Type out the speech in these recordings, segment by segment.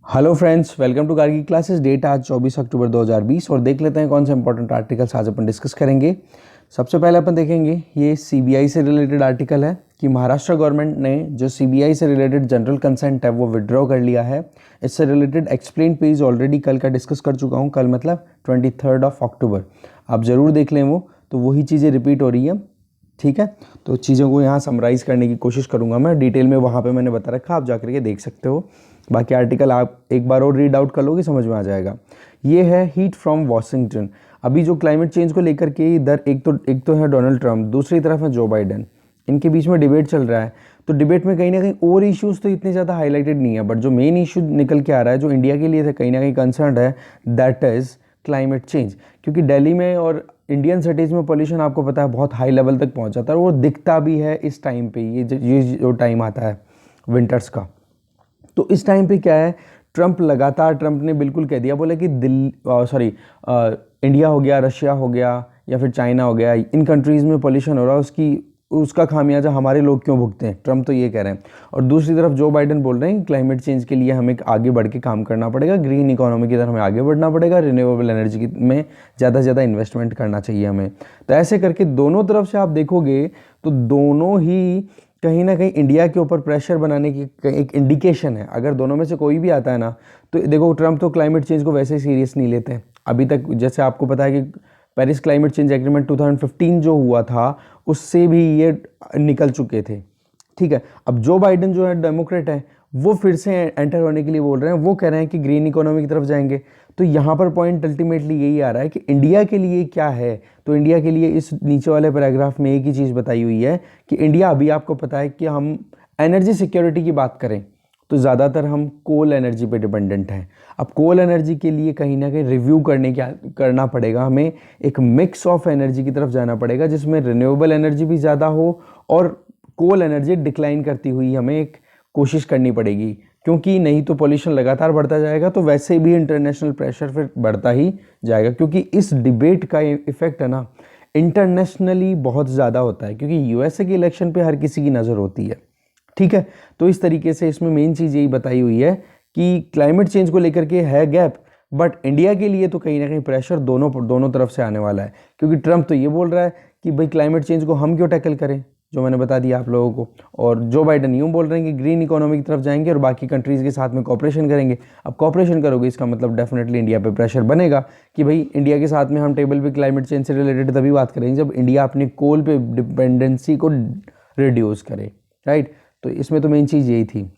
Hello friends, welcome to कार की classes. Date आज 24 अक्टूबर 2020 और देख लेते हैं कौन से इंपॉर्टेंट आर्टिकल्स आज अपन डिस्कस करेंगे। सबसे पहले अपन देखेंगे ये सीबीआई से रिलेटेड आर्टिकल है कि महाराष्ट्र गवर्नमेंट ने जो सीबीआई से रिलेटेड जनरल कंसेंट है वो विड्रॉ कर लिया है। इससे रिलेटेड एक्सप्लेन पेज ऑलरेडी कल का डिस्कस कर चुका हूँ। कल मतलब 23 अक्टूबर, आप ज़रूर देख लें वो, तो वही चीज़ें रिपीट हो रही है। ठीक है, तो चीज़ों को यहाँ समराइज़ करने की कोशिश करूँगा मैं डिटेल में। वहाँ पे मैंने बता रखा, आप जाकर के देख सकते हो। बाकी आर्टिकल आप एक बार और रीड आउट कर लोगे, समझ में आ जाएगा। ये है हीट फ्रॉम वॉशिंगटन। अभी जो क्लाइमेट चेंज को लेकर के इधर एक तो है डोनाल्ड ट्रंप, दूसरी तरफ है जो बाइडेन। इनके बीच में डिबेट चल रहा है। तो डिबेट में कहीं ना कहीं और इश्यूज़ तो इतने ज़्यादा हाईलाइटेड नहीं है, बट जो मेन इशू निकल के आ रहा है, जो इंडिया के लिए था कहीं ना कहीं कंसर्न है, दैट इज़ क्लाइमेट चेंज। क्योंकि दिल्ली में और इंडियन सिटीज़ में पोल्यूशन आपको पता है बहुत हाई लेवल तक पहुंच जाता है, और वो दिखता भी है इस टाइम पे। ये जो टाइम आता है विंटर्स का, तो इस टाइम पे क्या है, ट्रंप ने बिल्कुल कह दिया, बोला कि इंडिया हो गया, रशिया हो गया या फिर चाइना हो गया, इन कंट्रीज़ में पोल्यूशन हो रहा है, उसका खामियाजा हमारे लोग क्यों भुगते हैं। ट्रंप तो ये कह रहे हैं। और दूसरी तरफ जो बाइडेन बोल रहे हैं क्लाइमेट चेंज के लिए हमें आगे बढ़ के काम करना पड़ेगा, ग्रीन इकोनॉमी की तरफ हमें आगे बढ़ना पड़ेगा, रिन्यूएबल एनर्जी में ज़्यादा से ज़्यादा इन्वेस्टमेंट करना चाहिए हमें। तो ऐसे करके दोनों तरफ से आप देखोगे तो दोनों ही कहीं ना कहीं इंडिया के ऊपर प्रेशर बनाने की एक इंडिकेशन है। अगर दोनों में से कोई भी आता है ना, तो देखो ट्रंप तो क्लाइमेट चेंज को वैसे ही सीरियस नहीं लेते हैं अभी तक। जैसे आपको पता है कि पेरिस क्लाइमेट चेंज एग्रीमेंट 2015 जो हुआ था, उससे भी ये निकल चुके थे। ठीक है, अब जो बाइडेन जो है डेमोक्रेट है, वो फिर से एंटर होने के लिए बोल रहे हैं। वो कह रहे हैं कि ग्रीन इकोनॉमी की तरफ जाएंगे। तो यहाँ पर पॉइंट अल्टीमेटली यही आ रहा है कि इंडिया के लिए क्या है। तो इंडिया के लिए इस नीचे वाले पैराग्राफ में एक ही चीज़ बताई हुई है कि इंडिया, अभी आपको पता है कि हम एनर्जी सिक्योरिटी की बात करें तो ज़्यादातर हम कोल एनर्जी पे डिपेंडेंट हैं। अब कोल एनर्जी के लिए कहीं ना कहीं रिव्यू करना पड़ेगा हमें। एक मिक्स ऑफ एनर्जी की तरफ जाना पड़ेगा जिसमें रिन्यूएबल एनर्जी भी ज़्यादा हो और कोल एनर्जी डिक्लाइन करती हुई हमें एक कोशिश करनी पड़ेगी, क्योंकि नहीं तो पोल्यूशन लगातार बढ़ता जाएगा। तो वैसे भी इंटरनेशनल प्रेशर फिर बढ़ता ही जाएगा, क्योंकि इस डिबेट का इफेक्ट है ना इंटरनेशनली बहुत ज़्यादा होता है, क्योंकि यूएसए के इलेक्शन पे हर किसी की नज़र होती है। ठीक है, तो इस तरीके से इसमें मेन चीज़ यही बताई हुई है कि क्लाइमेट चेंज को लेकर के है गैप, बट इंडिया के लिए तो कहीं ना कहीं प्रेशर दोनों तरफ से आने वाला है। क्योंकि ट्रंप तो ये बोल रहा है कि भाई क्लाइमेट चेंज को हम क्यों टैकल करें, जो मैंने बता दिया आप लोगों को। और जो बाइडेन यूँ बोल रहे हैं कि ग्रीन इकोनॉमी की तरफ जाएंगे और बाकी कंट्रीज़ के साथ में कॉपरेशन करेंगे। अब कॉपरेशन करोगे इसका मतलब डेफिनेटली इंडिया पे प्रेशर बनेगा कि भाई इंडिया के साथ में हम टेबल पे क्लाइमेट चेंज से रिलेटेड तभी बात करेंगे जब इंडिया अपने कोल पे डिपेंडेंसी को रिड्यूस करे। राइट, तो इसमें तो मेन चीज़ यही थी।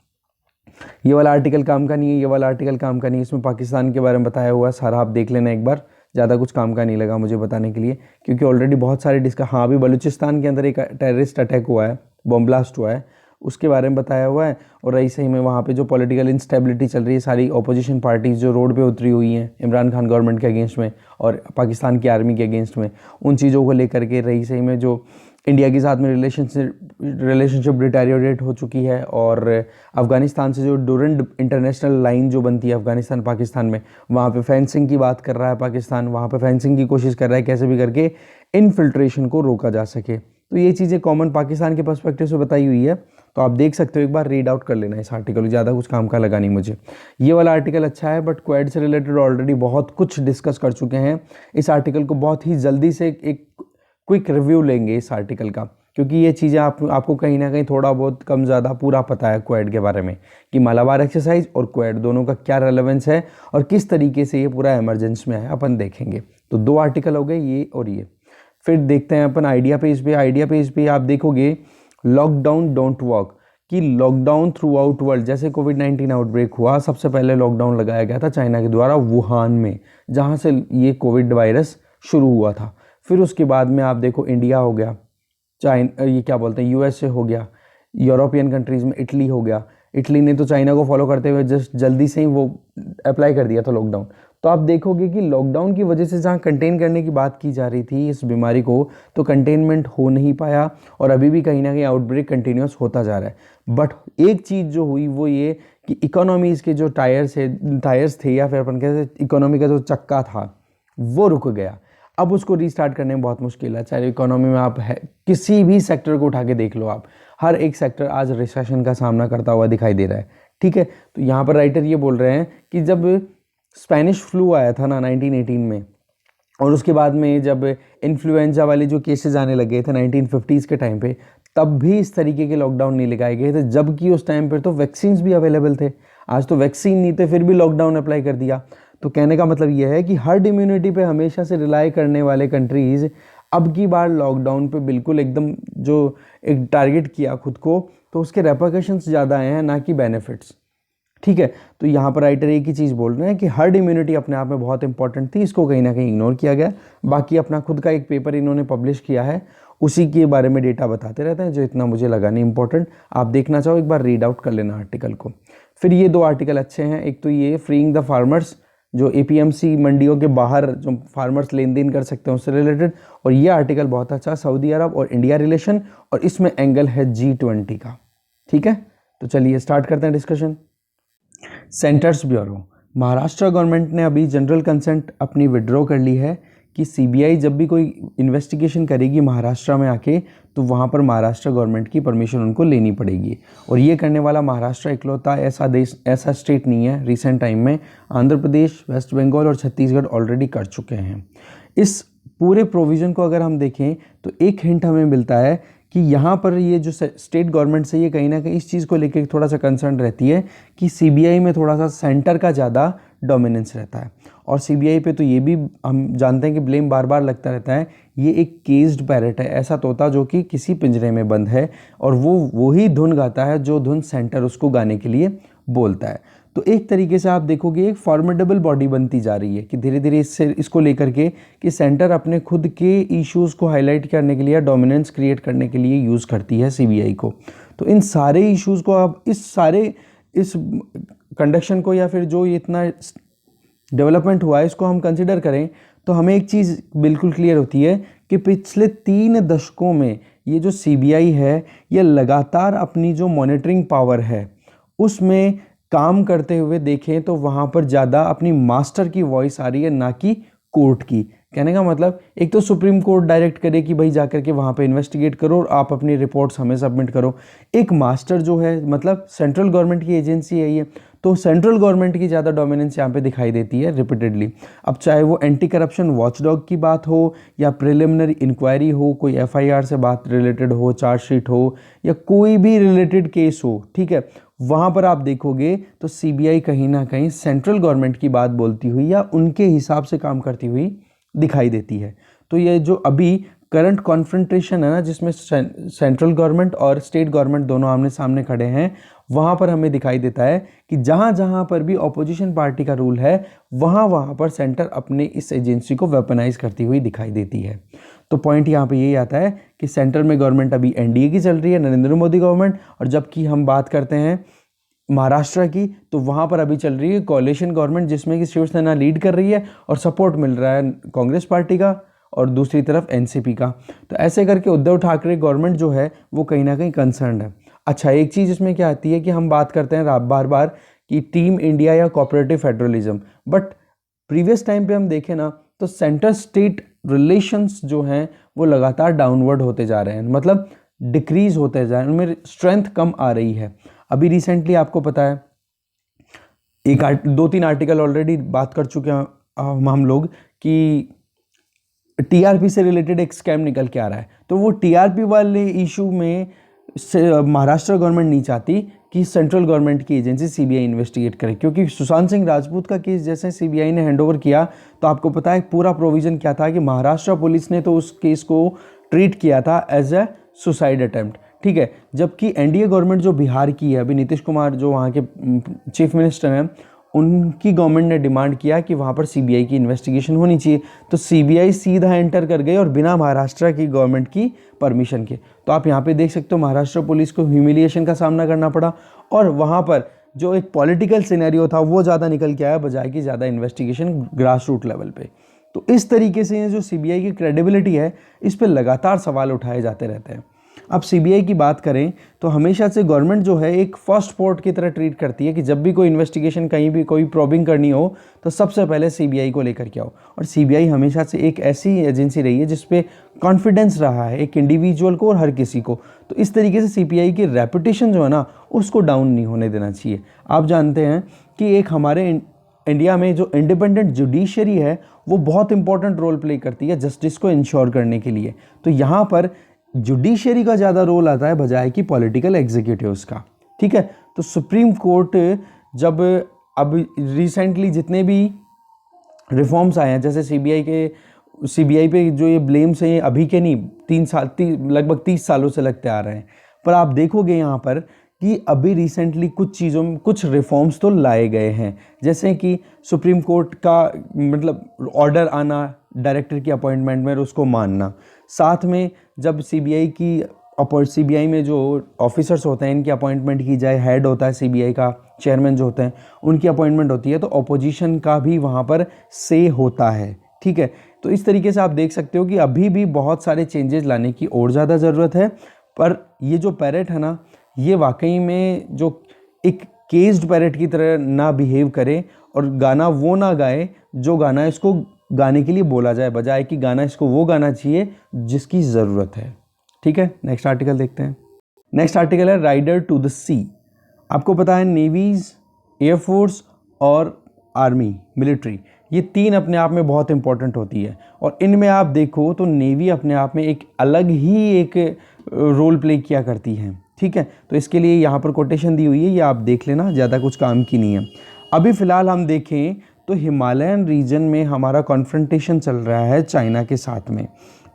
ये वाला आर्टिकल काम का नहीं है, ये वाला आर्टिकल काम का नहीं है। इसमें पाकिस्तान के बारे में बताया हुआ है सारा, आप देख लेना एक बार। ज़्यादा कुछ काम का नहीं लगा मुझे बताने के लिए, क्योंकि ऑलरेडी बहुत सारे हाँ, अभी बलूचिस्तान के अंदर एक टेररिस्ट अटैक हुआ है, बॉम्ब ब्लास्ट हुआ है, उसके बारे में बताया हुआ है। और रही सही में वहाँ पे जो पॉलिटिकल इंस्टेबिलिटी चल रही है, सारी ऑपोजिशन पार्टीज़ जो रोड पे उतरी हुई हैं इमरान खान गवर्नमेंट के अगेंस्ट में और पाकिस्तान की आर्मी के अगेंस्ट में, उन चीज़ों को लेकर के रही सही में जो इंडिया के साथ में रिलेशनशिप डिटेरियोरेट हो चुकी है। और अफ़गानिस्तान से जो डूरंड इंटरनेशनल लाइन जो बनती है अफ़गानिस्तान पाकिस्तान में, वहाँ पे फेंसिंग की बात कर रहा है पाकिस्तान, वहाँ पे फेंसिंग की कोशिश कर रहा है कैसे भी करके इनफिल्ट्रेशन को रोका जा सके। तो ये चीज़ें कॉमन पाकिस्तान के पर्सपेक्टिव से बताई हुई है, तो आप देख सकते हो, एक बार रीड आउट कर लेना इस आर्टिकल। ज़्यादा कुछ काम का लगा नहीं मुझे। ये वाला आर्टिकल अच्छा है, बट क्वेड से रिलेटेड ऑलरेडी बहुत कुछ डिस्कस कर चुके हैं। इस आर्टिकल को बहुत ही जल्दी से एक क्विक रिव्यू लेंगे इस आर्टिकल का, क्योंकि ये चीज़ें आपको कहीं ना कहीं थोड़ा बहुत कम ज़्यादा पूरा पता है क्वेड के बारे में, कि मालाबार एक्सरसाइज और क्वेड दोनों का क्या रेलेवेंस है और किस तरीके से ये पूरा इमरजेंस में है, अपन देखेंगे। तो दो आर्टिकल हो गए, ये और ये। फिर देखते हैं अपन आइडिया पेज पे। आइडिया पेज पे आप देखोगे लॉकडाउन डोंट वर्क, कि लॉकडाउन थ्रू आउट वर्ल्ड। जैसे कोविड-19 आउटब्रेक हुआ, सबसे पहले लॉकडाउन लगाया गया था चाइना के द्वारा वुहान में, जहाँ से ये कोविड वायरस शुरू हुआ था। फिर उसके बाद में आप देखो इंडिया हो गया, ये क्या बोलते हैं, यूएसए हो गया, यूरोपियन कंट्रीज़ में इटली हो गया। इटली ने तो चाइना को फॉलो करते हुए जस्ट जल्दी से ही वो अप्लाई कर दिया था लॉकडाउन। तो आप देखोगे कि लॉकडाउन की वजह से जहाँ कंटेन करने की बात की जा रही थी इस बीमारी को, तो कंटेनमेंट हो नहीं पाया और अभी भी कहीं ना कहीं आउटब्रेक कंटिन्यूस होता जा रहा है। बट एक चीज़ जो हुई वो ये कि इकोनॉमीज़ के जो टायर्स थे या फिर अपन कहते इकोनॉमी का जो चक्का था वो रुक गया। अब उसको रीस्टार्ट करने में बहुत मुश्किल है। चाहे इकोनॉमी में आप किसी भी सेक्टर को उठा के देख लो, आप हर एक सेक्टर आज रिसेशन का सामना करता हुआ दिखाई दे रहा है। ठीक है। तो यहाँ पर राइटर ये बोल रहे हैं कि जब स्पेनिश फ्लू आया था ना 1918 में, और उसके बाद में जब इन्फ्लुएंजा वाले जो केसेस आने लगे थे 1950s के टाइम पे, तब भी इस तरीके के लॉकडाउन नहीं लगाए गए थे, जबकि उस टाइम पर तो वैक्सीन्स भी अवेलेबल थे। आज तो वैक्सीन नहीं थे, फिर भी लॉकडाउन अप्लाई कर दिया। तो कहने का मतलब ये है कि हर्ड इम्यूनिटी पे हमेशा से रिलाई करने वाले कंट्रीज़ अब की बार लॉकडाउन पे बिल्कुल एकदम जो एक टारगेट किया खुद को, तो उसके रेपरकशंस ज़्यादा आए हैं ना कि बेनिफिट्स। ठीक है। तो यहाँ पर राइटर एक ही चीज़ बोल रहे हैं कि हर्ड इम्यूनिटी अपने आप में बहुत इंपॉर्टेंट थी, इसको कहीं ना कहीं इग्नोर किया गया। बाकी अपना खुद का एक पेपर इन्होंने पब्लिश किया है, उसी के बारे में डेटा बताते रहते हैं, जो इतना मुझे लगा नहीं इंपॉर्टेंट। आप देखना चाहो एक बार रीड आउट कर लेना आर्टिकल को। फिर ये 2 आर्टिकल अच्छे हैं, एक तो ये फ्रीइंग द फार्मर्स, जो एपीएमसी मंडियों के बाहर जो फार्मर्स लेन देन कर सकते हैं उससे रिलेटेड, और ये आर्टिकल बहुत अच्छा, सऊदी अरब और इंडिया रिलेशन, और इसमें एंगल है G20 का। ठीक है, तो चलिए स्टार्ट करते हैं discussion. Centres bureau, Maharashtra government ने अभी जनरल कंसेंट अपनी विड्रॉ कर ली है कि सीबीआई जब भी कोई इन्वेस्टिगेशन करेगी महाराष्ट्र में आके, तो वहाँ पर महाराष्ट्र गवर्नमेंट की परमिशन उनको लेनी पड़ेगी। और ये करने वाला महाराष्ट्र इकलौता ऐसा स्टेट नहीं है। रिसेंट टाइम में आंध्र प्रदेश, वेस्ट बंगाल और छत्तीसगढ़ ऑलरेडी कर चुके हैं। इस पूरे प्रोविज़न को अगर हम देखें तो एक हिंट हमें मिलता है कि यहाँ पर ये जो स्टेट गवर्नमेंट से ये कहीं ना कहीं इस चीज़ को लेकर थोड़ा सा कंसर्न रहती है कि सीबीआई में थोड़ा सा सेंटर का ज़्यादा डोमिनेंस रहता है। और सीबीआई पे तो ये भी हम जानते हैं कि ब्लेम बार बार लगता रहता है, ये एक केज्ड पैरट है, ऐसा तोता जो कि किसी पिंजरे में बंद है, और वो ही धुन गाता है जो धुन सेंटर उसको गाने के लिए बोलता है। तो एक तरीके से आप देखोगे एक फॉर्मिडेबल बॉडी बनती जा रही है कि धीरे धीरे इसको लेकर के कि सेंटर अपने खुद के इश्यूज़ को हाईलाइट करने के लिए, डोमिनेंस क्रिएट करने के लिए यूज़ करती है सीबीआई को। तो इन सारे इश्यूज़ को आप इस कंडक्शन को, या फिर जो इतना डेवलपमेंट हुआ है, इसको हम कंसिडर करें तो हमें एक चीज़ बिल्कुल क्लियर होती है कि पिछले 3 दशकों में ये जो सीबीआई है, ये लगातार अपनी जो मॉनिटरिंग पावर है उसमें काम करते हुए देखें तो वहाँ पर ज़्यादा अपनी मास्टर की वॉइस आ रही है, ना कि कोर्ट की। कहने का मतलब एक तो सुप्रीम कोर्ट डायरेक्ट करे कि भाई जाकर के वहाँ पे इन्वेस्टिगेट करो और आप अपनी रिपोर्ट्स हमें सबमिट करो। एक मास्टर जो है, मतलब सेंट्रल गवर्नमेंट की एजेंसी है ये, तो सेंट्रल गवर्नमेंट की ज़्यादा डोमिनेंस यहाँ पे दिखाई देती है रिपीटेडली। अब चाहे वो एंटी करप्शन वॉचडॉग की बात हो, या प्रिलिमिनरी इंक्वायरी हो, कोई एफआईआर से बात रिलेटेड हो, चार्जशीट हो, या कोई भी रिलेटेड केस हो, ठीक है, वहाँ पर आप देखोगे तो सीबीआई कहीं ना कहीं सेंट्रल गवर्नमेंट की बात बोलती हुई या उनके हिसाब से काम करती हुई दिखाई देती है। तो ये जो अभी करंट कॉन्फ्रंटेशन है ना, जिसमें सेंट्रल गवर्नमेंट और स्टेट गवर्नमेंट दोनों आमने सामने खड़े हैं, वहाँ पर हमें दिखाई देता है कि जहाँ जहाँ पर भी ऑपोजिशन पार्टी का रूल है, वहाँ पर सेंटर अपने इस एजेंसी को वेपनाइज करती हुई दिखाई देती है। तो पॉइंट यहाँ पे यही आता है कि सेंटर में गवर्नमेंट अभी एनडीए की चल रही है, नरेंद्र मोदी गवर्नमेंट, और जबकि हम बात करते हैं महाराष्ट्र की, तो वहाँ पर अभी चल रही है कोalition गवर्नमेंट, जिसमें कि शिवसेना लीड कर रही है और सपोर्ट मिल रहा है कांग्रेस पार्टी का और दूसरी तरफ एनसीपी का। तो ऐसे करके उद्धव ठाकरे गवर्नमेंट जो है वो कहीं ना कहीं कंसर्न है। अच्छा, एक चीज़ इसमें क्या आती है कि हम बात करते हैं बार बार कि टीम इंडिया या cooperative federalism, but previous time पे हम देखें ना तो सेंटर स्टेट रिलेशंस जो हैं वो लगातार डाउनवर्ड होते जा रहे हैं, मतलब डिक्रीज होते जा रहे हैं, उनमें स्ट्रेंथ कम आ रही है। अभी रिसेंटली आपको पता है 2-3 आर्टिकल ऑलरेडी बात कर चुके हैं हम लोग कि टीआरपी से रिलेटेड एक स्कैम निकल के आ रहा है। तो वो टीआरपी वाले इशू में महाराष्ट्र गवर्नमेंट नहीं चाहती कि सेंट्रल गवर्नमेंट की एजेंसी सीबीआई इन्वेस्टिगेट करे, क्योंकि सुशांत सिंह राजपूत का केस जैसे सीबीआई ने हैंडओवर किया तो आपको पता है पूरा प्रोविज़न क्या था कि महाराष्ट्र पुलिस ने तो उस केस को ट्रीट किया था एज ए सुसाइड अटेम्प्ट, ठीक है। जबकि एनडीए गवर्नमेंट जो बिहार की है, अभी नीतीश कुमार जो वहाँ के चीफ मिनिस्टर हैं, उनकी गवर्नमेंट ने डिमांड किया कि वहाँ पर सीबीआई की इन्वेस्टिगेशन होनी चाहिए। तो सीबीआई सीधा एंटर कर गई और बिना महाराष्ट्र की गवर्नमेंट की परमिशन के। तो आप यहाँ पे देख सकते हो महाराष्ट्र पुलिस को ह्यूमिलिएशन का सामना करना पड़ा, और वहाँ पर जो एक पॉलिटिकल सिनेरियो था वो ज़्यादा निकल के आया, बजाय कि ज़्यादा इन्वेस्टिगेशन ग्रास रूट लेवल पे। तो इस तरीके से जो सीबीआई की क्रेडिबिलिटी है, इस पर लगातार सवाल उठाए जाते रहते हैं। अब सीबीआई की बात करें तो हमेशा से गवर्नमेंट जो है एक फर्स्ट पोर्ट की तरह ट्रीट करती है कि जब भी कोई इन्वेस्टिगेशन, कहीं भी कोई प्रॉबिंग करनी हो तो सबसे पहले सीबीआई को लेकर के आओ। और सीबीआई हमेशा से एक ऐसी एजेंसी रही है जिस पे कॉन्फिडेंस रहा है एक इंडिविजुअल को और हर किसी को। तो इस तरीके से सीबीआई की रेपुटेशन जो है ना उसको डाउन नहीं होने देना चाहिए। आप जानते हैं कि एक हमारे इंडिया में जो इंडिपेंडेंट जुडिशरी है वो बहुत इंपॉर्टेंट रोल प्ले करती है जस्टिस को इंश्योर करने के लिए। तो यहाँ पर जुडिशरी का ज़्यादा रोल आता है बजाय कि पॉलिटिकल एग्जीक्यूटिव्स का। ठीक है, तो सुप्रीम कोर्ट जब अब रिसेंटली जितने भी रिफॉर्म्स आए हैं, जैसे सीबीआई पे जो ये ब्लेम्स हैं ये अभी के नहीं, लगभग 30 सालों से लगते आ रहे हैं। पर आप देखोगे यहाँ पर कि अभी रिसेंटली कुछ चीज़ों में कुछ रिफॉर्म्स तो लाए गए हैं, जैसे कि सुप्रीम कोर्ट का मतलब ऑर्डर आना डायरेक्टर की अपॉइंटमेंट में और उसको मानना। साथ में जब सीबीआई में जो ऑफिसर्स होते हैं इनकी अपॉइंटमेंट की जाए, हेड होता है सीबीआई का, चेयरमैन जो होते हैं उनकी अपॉइंटमेंट होती है, तो अपोजिशन का भी वहाँ पर से होता है। ठीक है, तो इस तरीके से आप देख सकते हो कि अभी भी बहुत सारे चेंजेस लाने की और ज़्यादा ज़रूरत है। पर ये जो पैरेट है ना, ये वाकई में जो एक केज्ड पैरेट की तरह ना बिहेव करे और गाना वो ना गाए जो गाना इसको गाने के लिए बोला जाए, बजाय कि गाना इसको वो गाना चाहिए जिसकी ज़रूरत है। ठीक है, नेक्स्ट आर्टिकल देखते हैं। नेक्स्ट आर्टिकल है राइडर टू द सी। आपको पता है नेवीज़, एयरफोर्स और आर्मी, मिलिट्री, ये तीन अपने आप में बहुत इंपॉर्टेंट होती है। और इनमें आप देखो तो नेवी अपने आप में एक अलग ही एक रोल प्ले किया करती है। ठीक है, तो इसके लिए यहाँ पर कोटेशन दी हुई है, ये आप देख लेना, ज़्यादा कुछ काम की नहीं है। अभी फ़िलहाल हम देखें तो हिमालयन रीजन में हमारा कॉन्फ्रंटेशन चल रहा है चाइना के साथ में।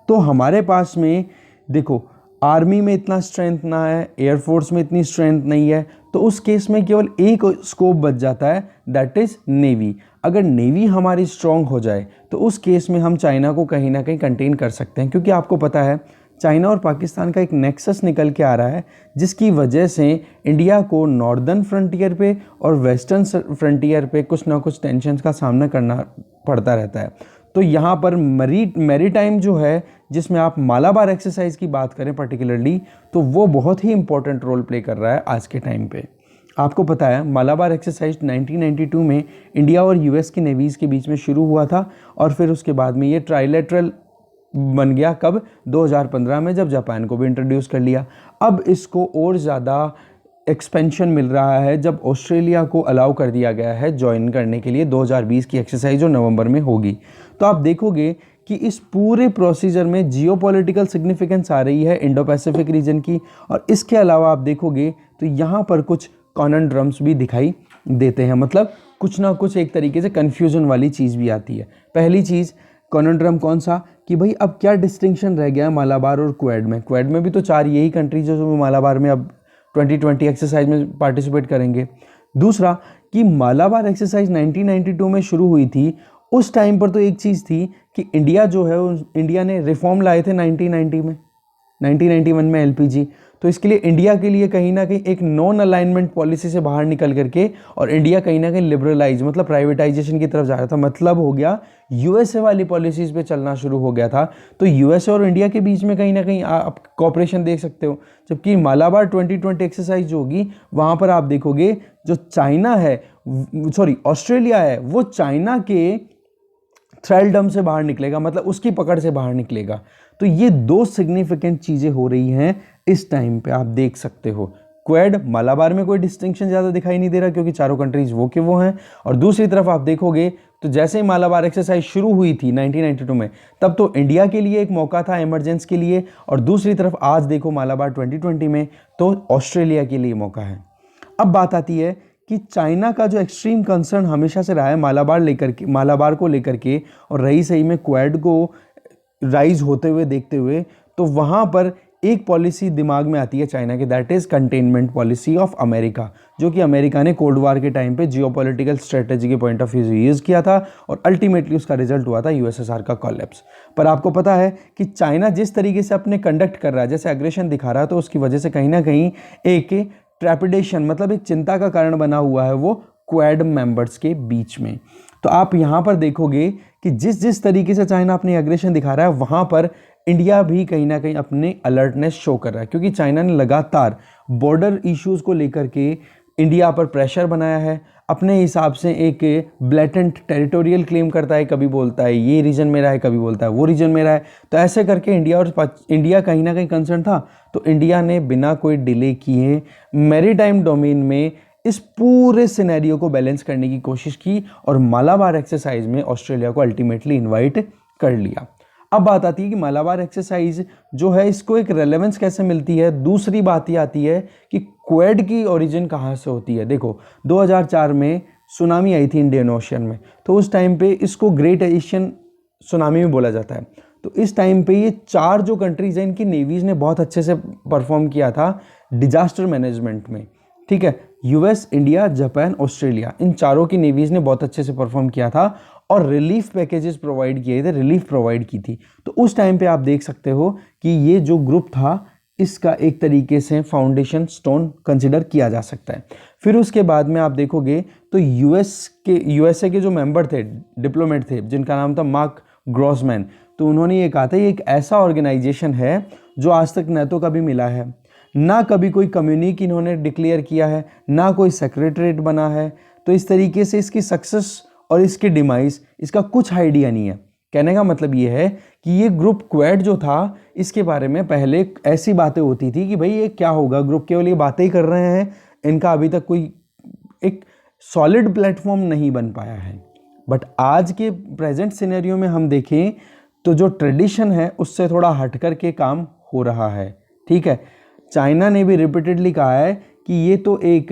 तो हमारे पास में देखो आर्मी में इतना स्ट्रेंथ ना है, एयरफोर्स में इतनी स्ट्रेंथ नहीं है, तो उस केस में केवल एक स्कोप बच जाता है, दैट इज़ नेवी। अगर नेवी हमारी स्ट्रॉन्ग हो जाए तो उस केस में हम चाइना को कहीं ना कहीं कंटेन कर सकते हैं, क्योंकि आपको पता है चाइना और पाकिस्तान का एक नेक्सस निकल के आ रहा है, जिसकी वजह से इंडिया को नॉर्दर्न फ्रंटियर पे और वेस्टर्न फ्रंटियर पे कुछ ना कुछ टेंशन्स का सामना करना पड़ता रहता है। तो यहाँ पर मैरीटाइम जो है, जिसमें आप मालाबार एक्सरसाइज की बात करें पर्टिकुलरली, तो वो बहुत ही इंपॉर्टेंट रोल प्ले कर रहा है आज के टाइम पे। आपको पता है मालाबार एक्सरसाइज 1992 में इंडिया और यूएस की नेवीज़ के बीच में शुरू हुआ था, और फिर उसके बाद में ये ट्राइलेटरल बन गया कब, 2015 में, जब जापान को भी इंट्रोड्यूस कर लिया। अब इसको और ज़्यादा एक्सपेंशन मिल रहा है जब ऑस्ट्रेलिया को अलाउ कर दिया गया है ज्वाइन करने के लिए 2020 की एक्सरसाइज जो नवंबर में होगी। तो आप देखोगे कि इस पूरे प्रोसीजर में जियोपॉलिटिकल सिग्निफिकेंस आ रही है इंडो पैसिफिक रीजन की, और इसके अलावा आप देखोगे तो यहाँ पर कुछ कॉनन्ड्रम्स भी दिखाई देते हैं, मतलब कुछ ना कुछ एक तरीके से कन्फ्यूजन वाली चीज़ भी आती है। पहली चीज़ कॉनन्ड्रम कौन सा, कि भाई अब क्या डिस्टिंक्शन रह गया है मालाबार और क्वेड में। क्वेड में भी तो 4 यही कंट्रीज जो मालाबार में अब 2020 एक्सरसाइज में पार्टिसिपेट करेंगे। दूसरा कि मालाबार एक्सरसाइज 1992 में शुरू हुई थी, उस टाइम पर तो एक चीज़ थी कि इंडिया जो है इंडिया ने रिफॉर्म लाए थे 1991 में एलपीजी। तो इसके लिए इंडिया के लिए कहीं ना कहीं एक नॉन अलाइनमेंट पॉलिसी से बाहर निकल करके और इंडिया कहीं ना कहीं लिबरलाइज मतलब प्राइवेटाइजेशन की तरफ जा रहा था, मतलब हो गया यूएसए वाली पॉलिसीज़ पे चलना शुरू हो गया था। तो यूएसए और इंडिया के बीच में कहीं ना कहीं आप कॉपरेशन देख सकते हो। जबकि मालाबार 2020 एक्सरसाइज जो होगी वहाँ पर आप देखोगे जो चाइना है, सॉरी ऑस्ट्रेलिया है, वो चाइना के थ्रेल्डम से बाहर निकलेगा, मतलब उसकी पकड़ से बाहर निकलेगा। तो ये 2 सिग्निफिकेंट चीज़ें हो रही हैं इस टाइम पे, आप देख सकते हो। क्वेड मालाबार में कोई डिस्टिंक्शन ज़्यादा दिखाई नहीं दे रहा क्योंकि चारों कंट्रीज वो के वो हैं, और दूसरी तरफ आप देखोगे तो जैसे ही मालाबार एक्सरसाइज शुरू हुई थी 1992 में, तब तो इंडिया के लिए एक मौका था इमरजेंसी के लिए, और दूसरी तरफ आज देखो मालाबार 2020 में तो ऑस्ट्रेलिया के लिए मौका है। अब बात आती है कि चाइना का जो एक्सट्रीम कंसर्न हमेशा से रहा है मालाबार को लेकर के, और रही सही में क्वेड को राइज होते हुए देखते हुए, तो वहाँ पर एक पॉलिसी दिमाग में आती है चाइना की, that is containment policy of America, जो कि अमेरिका ने कोल्ड वार के टाइम पे जियोपॉलिटिकल स्ट्रेटजी के पॉइंट ऑफ व्यू से यूज़ किया था, और अल्टीमेटली उसका रिजल्ट हुआ था यूएसएसआर का कोलैप्स। पर आपको पता है कि चाइना जिस तरीके से अपने कंडक्ट कर रहा है, जैसे एग्रेशन दिखा रहा है, तो उसकी वजह से कहीं ना कहीं एक ट्रेपिडेशन मतलब एक चिंता का कारण बना हुआ है वो क्वेड मेंबर्स के बीच में। तो आप यहाँ पर देखोगे कि जिस तरीके से चाइना अपनी एग्रेशन दिखा रहा है, वहाँ पर इंडिया भी कहीं ना कहीं अपने अलर्टनेस शो कर रहा है, क्योंकि चाइना ने लगातार बॉर्डर इश्यूज को लेकर के इंडिया पर प्रेशर बनाया है। अपने हिसाब से एक ब्लैटेंट टेरिटोरियल क्लेम करता है, कभी बोलता है ये रीजन मेरा है, कभी बोलता है वो रीजन मेरा है। तो ऐसे करके इंडिया कहीं ना कहीं कंसर्न था। तो इंडिया ने बिना कोई डिले किए मैरीटाइम डोमेन में इस पूरे सिनेरियो को बैलेंस करने की कोशिश की और मालाबार एक्सरसाइज में ऑस्ट्रेलिया को अल्टीमेटली इन्वाइट कर लिया। अब बात आती है कि मालाबार एक्सरसाइज जो है इसको एक रेलेवेंस कैसे मिलती है। दूसरी बात ये आती है कि क्वेड की ओरिजिन कहाँ से होती है। देखो 2004 में सुनामी आई थी इंडियन ओशन में, तो उस टाइम पे इसको ग्रेट एशियन सुनामी भी बोला जाता है। तो इस टाइम पे ये 4 जो कंट्रीज हैं इनकी नेवीज ने बहुत अच्छे से परफॉर्म किया था डिजास्टर मैनेजमेंट में, ठीक है। यूएस, इंडिया, जापान, ऑस्ट्रेलिया, इन चारों की नेवीज ने बहुत अच्छे से परफॉर्म किया था और रिलीफ पैकेजेस प्रोवाइड किए थे, रिलीफ प्रोवाइड की थी। तो उस टाइम पे आप देख सकते हो कि ये जो ग्रुप था इसका एक तरीके से फाउंडेशन स्टोन कंसिडर किया जा सकता है। फिर उसके बाद में आप देखोगे तो यूएसए के जो मेंबर थे, डिप्लोमेट थे, जिनका नाम था मार्क ग्रॉसमैन, तो उन्होंने ये कहा था ये एक ऐसा ऑर्गेनाइजेशन है जो आज तक न तो कभी मिला है, ना कभी कोई कम्युनिक इन्होंने डिक्लेयर किया है, ना कोई सेक्रेटरीट बना है। तो इस तरीके से इसकी सक्सेस और इसकी डिमाइस इसका कुछ आइडिया नहीं है। कहने का मतलब ये है कि ये ग्रुप क्वेड जो था इसके बारे में पहले ऐसी बातें होती थी कि भाई ये क्या होगा, ग्रुप केवल ये बातें ही कर रहे हैं, इनका अभी तक कोई एक सॉलिड प्लेटफॉर्म नहीं बन पाया है। बट आज के प्रेजेंट सिनेरियो में हम देखें तो जो ट्रेडिशन है उससे थोड़ा हट कर के काम हो रहा है, ठीक है। चाइना ने भी रिपीटेडली कहा है कि ये तो एक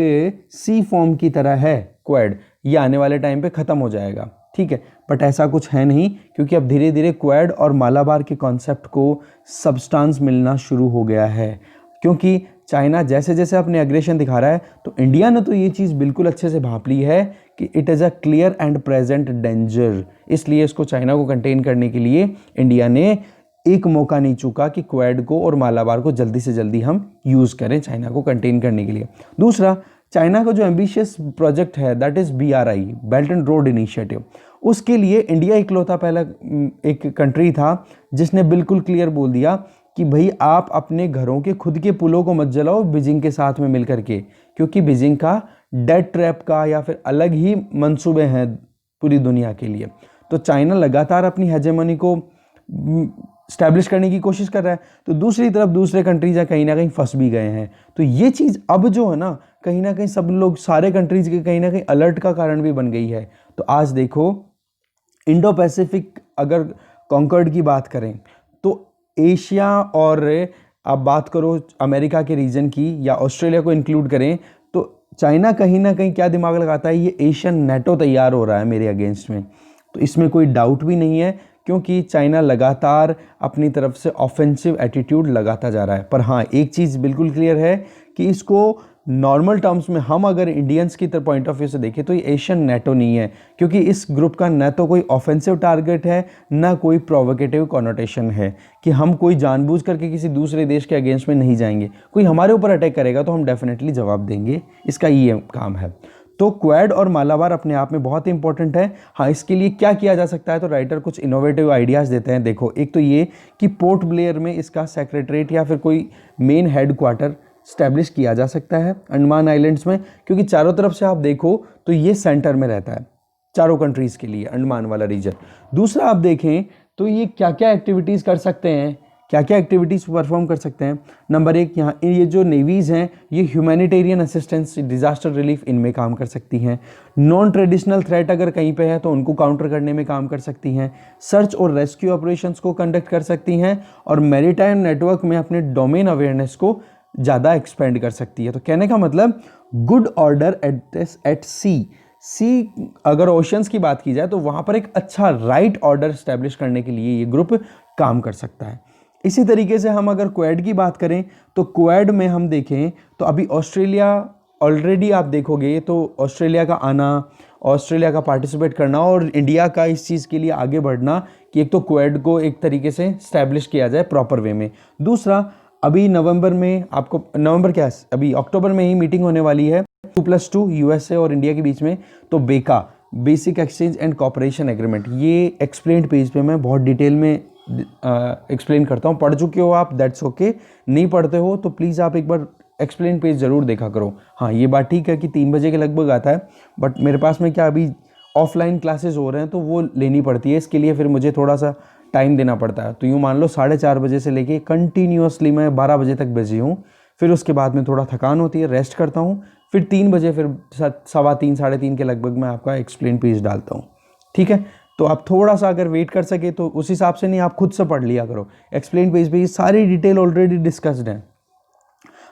सी फॉर्म की तरह है क्वेड, ये आने वाले टाइम पे ख़त्म हो जाएगा, ठीक है। बट ऐसा कुछ है नहीं, क्योंकि अब धीरे धीरे क्वेड और मालाबार के कॉन्सेप्ट को सब्सटेंस मिलना शुरू हो गया है। क्योंकि चाइना जैसे जैसे अपने एग्रेशन दिखा रहा है तो इंडिया ने तो ये चीज़ बिल्कुल अच्छे से भांप ली है कि it is a clear and present danger. इसलिए इसको चाइना को कंटेन करने के लिए इंडिया ने एक मौका नहीं चूका कि क्वेड को और मालाबार को जल्दी से जल्दी हम यूज़ करें चाइना को कंटेन करने के लिए। दूसरा, चाइना का जो एम्बिशियस प्रोजेक्ट है that is BRI, belt and road initiative, उसके लिए इंडिया इकलौता पहला एक कंट्री था जिसने बिल्कुल क्लियर बोल दिया कि भाई आप अपने घरों के खुद के पुलों को मत जलाओ बीजिंग के साथ में मिल करके, क्योंकि बीजिंग का डेट ट्रैप का या फिर अलग ही मंसूबे हैं पूरी दुनिया के लिए। तो चाइना लगातार अपनी हेजेमनी को स्टैब्लिश करने की कोशिश कर रहा है, तो दूसरी तरफ दूसरे कंट्रीज कहीं ना कहीं फंस भी गए हैं। तो ये चीज़ अब जो है ना कहीं सब लोग सारे कंट्रीज के कहीं ना कहीं अलर्ट का कारण भी बन गई है। तो आज देखो इंडो पैसिफिक अगर कॉन्कर्ड की बात करें तो एशिया और आप बात करो अमेरिका के रीजन की या ऑस्ट्रेलिया को इंक्लूड करें तो चाइना कहीं ना कहीं क्या दिमाग लगाता है, ये एशियन नेटो तैयार हो रहा है मेरे अगेंस्ट में। तो इसमें कोई डाउट भी नहीं है, क्योंकि चाइना लगातार अपनी तरफ से ऑफेंसिव एटीट्यूड लगाता जा रहा है। पर हाँ, एक चीज़ बिल्कुल क्लियर है कि इसको नॉर्मल टर्म्स में हम अगर इंडियंस की तरफ पॉइंट ऑफ व्यू से देखें तो ये एशियन नेटो नहीं है, क्योंकि इस ग्रुप का न तो कोई ऑफेंसिव टारगेट है ना कोई प्रोवोकेटिव कॉनोटेशन है कि हम कोई जानबूझ करके किसी दूसरे देश के अगेंस्ट में नहीं जाएंगे। कोई हमारे ऊपर अटैक करेगा तो हम डेफिनेटली जवाब देंगे, इसका ये काम है। तो क्वेड और मालाबार अपने आप में बहुत इंपॉर्टेंट है। हाँ, इसके लिए क्या किया जा सकता है, तो राइटर कुछ इनोवेटिव आइडियाज़ देते हैं। देखो, एक तो ये कि पोर्ट ब्लेयर में इसका सेक्रेटरीट या फिर कोई मेन हेड क्वार्टर स्टैब्लिश किया जा सकता है अंडमान आइलैंड्स में, क्योंकि चारों तरफ से आप देखो तो ये सेंटर में रहता है चारों कंट्रीज़ के लिए, अंडमान वाला रीजन। दूसरा आप देखें तो ये क्या क्या एक्टिविटीज़ कर सकते हैं, क्या क्या एक्टिविटीज़ परफॉर्म कर सकते हैं। नंबर 1, यहाँ ये जो नेवीज़ हैं ये ह्यूमैनिटेरियन असिस्टेंस, डिज़ास्टर रिलीफ इनमें काम कर सकती हैं। नॉन ट्रेडिशनल थ्रेट अगर कहीं पे है तो उनको काउंटर करने में काम कर सकती हैं। सर्च और रेस्क्यू ऑपरेशंस को कंडक्ट कर सकती हैं और मैरीटाइम नेटवर्क में अपने डोमेन अवेयरनेस को ज़्यादा एक्सपेंड कर सकती है। तो कहने का मतलब गुड ऑर्डर एट सी अगर ओशंस की बात की जाए तो वहाँ पर एक अच्छा राइट ऑर्डर स्टैब्लिश करने के लिए ये ग्रुप काम कर सकता है। इसी तरीके से हम अगर क्वेड की बात करें तो क्वेड में हम देखें तो अभी ऑस्ट्रेलिया ऑलरेडी आप देखोगे तो ऑस्ट्रेलिया का आना, ऑस्ट्रेलिया का पार्टिसिपेट करना और इंडिया का इस चीज़ के लिए आगे बढ़ना कि एक तो क्वेड को एक तरीके से स्टैब्लिश किया जाए प्रॉपर वे में। दूसरा, अभी नवंबर में अभी अक्टूबर में ही मीटिंग होने वाली है 2+2 यूएसए और इंडिया के बीच में। तो बेका, basic exchange and cooperation agreement, ये एक्सप्लेन्ड पेज पे मैं बहुत डिटेल में एक्सप्लेन करता हूँ। पढ़ चुके हो आप, दैट्स ओके, नहीं पढ़ते हो तो प्लीज़ आप एक बार एक्सप्लेन पेज ज़रूर देखा करो। हाँ, ये बात ठीक है कि 3 बजे के लगभग आता है, बट मेरे पास में क्या अभी ऑफलाइन क्लासेस हो रहे हैं तो वो लेनी पड़ती है, इसके लिए फिर मुझे थोड़ा सा टाइम देना पड़ता है। तो यूँ मान लो 4:30 बजे से लेके कंटिन्यूसली मैं 12 बजे तक बिजी हूँ। फिर उसके बाद में थोड़ा थकान होती है, रेस्ट करता हूँ, फिर 3 बजे फिर 3:15 3:30 के लगभग मैं आपका एक्सप्लेन पेज डालता हूँ। ठीक है, तो आप थोड़ा सा अगर वेट कर सके तो उस हिसाब से नहीं, आप खुद से पढ़ लिया करो। एक्सप्लेन पेज पे ये सारी डिटेल ऑलरेडी डिस्कस्ड है।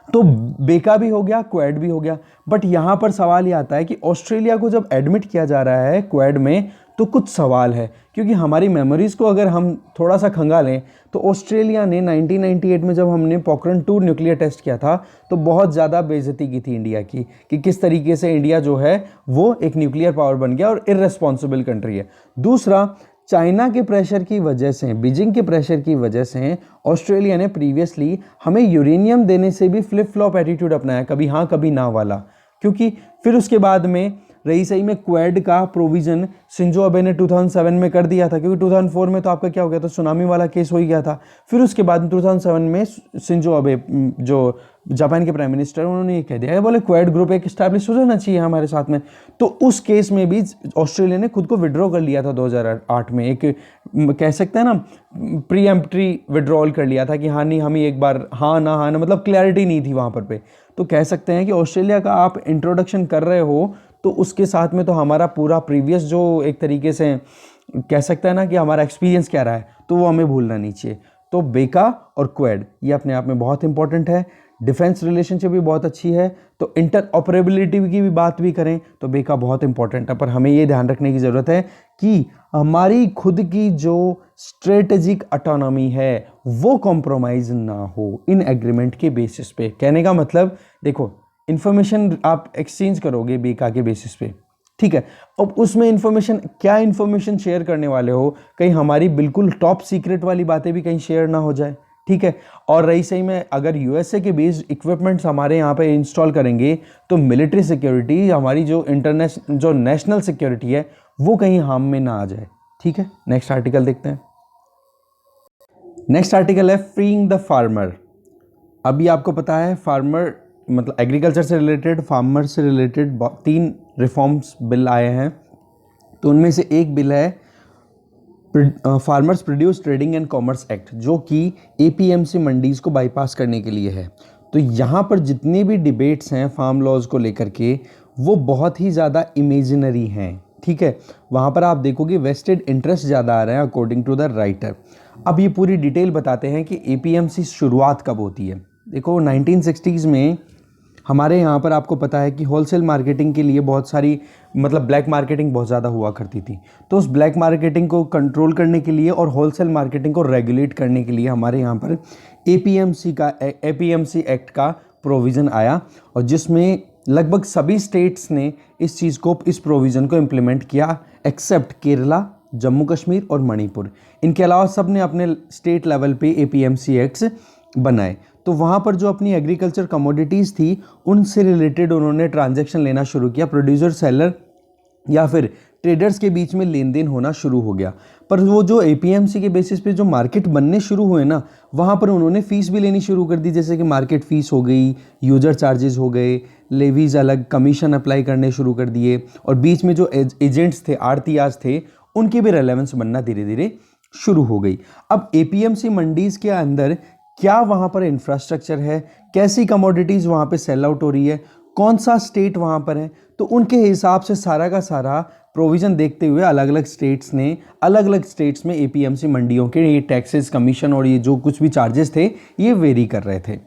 तो बेका भी हो गया, क्वेड भी हो गया, बट यहाँ पर सवाल ये आता है कि ऑस्ट्रेलिया को जब एडमिट किया जा रहा है क्वेड में तो कुछ सवाल है, क्योंकि हमारी मेमोरीज को अगर हम थोड़ा सा खंगालें तो ऑस्ट्रेलिया ने 1998 में जब हमने पोखरण 2 न्यूक्लियर टेस्ट किया था तो बहुत ज़्यादा बेइज्जती की थी इंडिया की, कि किस तरीके से इंडिया जो है वो एक न्यूक्लियर पावर बन गया और इर्रेस्पॉन्सिबल कंट्री है। दूसरा, चाइना के प्रेशर की वजह से, बीजिंग के प्रेशर की वजह से ऑस्ट्रेलिया ने प्रीवियसली हमें यूरेनियम देने से भी फ्लिप फ्लॉप एटीट्यूड अपनाया, कभी हाँ कभी ना वाला, क्योंकि फिर उसके बाद में रही सही में क्वेड का प्रोविज़न शिंजो अबे ने 2007 में कर दिया था, क्योंकि 2004 में तो आपका क्या हो गया था, सुनामी वाला केस हो ही गया था। फिर उसके बाद 2007 में शिंजो अबे जो जापान के प्राइम मिनिस्टर, उन्होंने ये कह दिया, बोले क्वेड ग्रुप एक स्टैब्लिश हो जाना चाहिए हमारे साथ में। तो उस केस में भी ऑस्ट्रेलिया ने खुद को विड्रॉ कर लिया था 2008 में, एक कह सकते हैं ना प्रीएम्प्टरी विड्रॉल कर लिया था कि हाँ नहीं, हम ही एक बार हाँ ना, मतलब क्लैरिटी नहीं थी वहाँ पर पे। तो कह सकते हैं कि ऑस्ट्रेलिया का आप इंट्रोडक्शन कर रहे हो तो उसके साथ में तो हमारा पूरा प्रीवियस जो एक तरीके से कह सकते हैं ना कि हमारा एक्सपीरियंस क्या रहा है, तो वो हमें भूलना नहीं चाहिए। तो बेका और क्वेड ये अपने आप में बहुत इंपॉर्टेंट है। डिफेंस रिलेशनशिप भी बहुत अच्छी है, तो इंटर ऑपरेबिलिटी की भी बात भी करें तो बेका बहुत इंपॉर्टेंट है। पर हमें ये ध्यान रखने की ज़रूरत है कि हमारी खुद की जो स्ट्रेटेजिक ऑटोनॉमी है वो कॉम्प्रोमाइज़ ना हो इन एग्रीमेंट के बेसिस पे। कहने का मतलब, देखो इन्फॉर्मेशन आप एक्सचेंज करोगे बेका के बेसिस पे, ठीक है, अब उसमें इन्फॉर्मेशन, क्या इन्फॉर्मेशन शेयर करने वाले हो, कहीं हमारी बिल्कुल टॉप सीक्रेट वाली बातें भी कहीं शेयर ना हो जाए, ठीक है। और रही सही में अगर यूएसए के बेस्ड इक्विपमेंट्स हमारे यहाँ पे इंस्टॉल करेंगे तो मिलिट्री सिक्योरिटी, हमारी जो इंटरनेशनल जो नेशनल सिक्योरिटी है वो कहीं हार्म में ना आ जाए, ठीक है। नेक्स्ट आर्टिकल देखते हैं। नेक्स्ट आर्टिकल है फ्रीइंग द फार्मर। अभी आपको पता है फार्मर मतलब एग्रीकल्चर से रिलेटेड, फार्मर से रिलेटेड 3 रिफॉर्म्स बिल आए हैं। तो उनमें से एक बिल है farmers produce trading and commerce act, जो कि एपीएमसी मंडीज़ को बाईपास करने के लिए है। तो यहाँ पर जितने भी डिबेट्स हैं फार्म लॉज को लेकर के वो बहुत ही ज़्यादा इमेजिनरी हैं, ठीक है। वहाँ पर आप देखोगे वेस्टेड इंटरेस्ट ज़्यादा आ रहे हैं अकॉर्डिंग टू द राइटर। अब ये पूरी डिटेल बताते हैं कि एपीएमसी शुरुआत कब होती है। देखो 1960s में हमारे यहाँ पर आपको पता है कि होलसेल मार्केटिंग के लिए बहुत सारी मतलब ब्लैक मार्केटिंग बहुत ज़्यादा हुआ करती थी। तो उस ब्लैक मार्केटिंग को कंट्रोल करने के लिए और होलसेल मार्केटिंग को रेगुलेट करने के लिए हमारे यहाँ पर एपीएमसी एक्ट का प्रोविज़न आया, और जिसमें लगभग सभी स्टेट्स ने इस चीज़ को, इस प्रोविज़न को इम्प्लीमेंट किया एक्सेप्ट केरला, जम्मू कश्मीर और मणिपुर। इनके अलावा सब ने अपने स्टेट लेवल पे एपीएमसी एक्ट्स बनाए। तो वहाँ पर जो अपनी एग्रीकल्चर कमोडिटीज़ थी उनसे रिलेटेड उन्होंने ट्रांजैक्शन लेना शुरू किया, प्रोड्यूसर सेलर या फिर ट्रेडर्स के बीच में लेन देन होना शुरू हो गया। पर वो जो एपीएमसी के बेसिस पे जो मार्केट बनने शुरू हुए ना, वहाँ पर उन्होंने फ़ीस भी लेनी शुरू कर दी, जैसे कि मार्केट फ़ीस हो गई, यूजर चार्जेस हो गए, लेवीज़ अलग, कमीशन अप्लाई करने शुरू कर दिए, और बीच में जो एजेंट्स थे, आड़तीयाज थे, उनकी भी रेलेवेंस बनना धीरे धीरे शुरू हो गई। अब एपीएमसी मंडीज़ के अंदर क्या वहाँ पर इंफ्रास्ट्रक्चर है, कैसी कमोडिटीज़ वहाँ पे सेल आउट हो रही है, कौन सा स्टेट वहाँ पर है, तो उनके हिसाब से सारा का सारा प्रोविज़न देखते हुए अलग अलग स्टेट्स ने अलग अलग स्टेट्स में एपीएमसी मंडियों के ये टैक्सेस, कमीशन और ये जो कुछ भी चार्जेस थे ये वेरी कर रहे थे।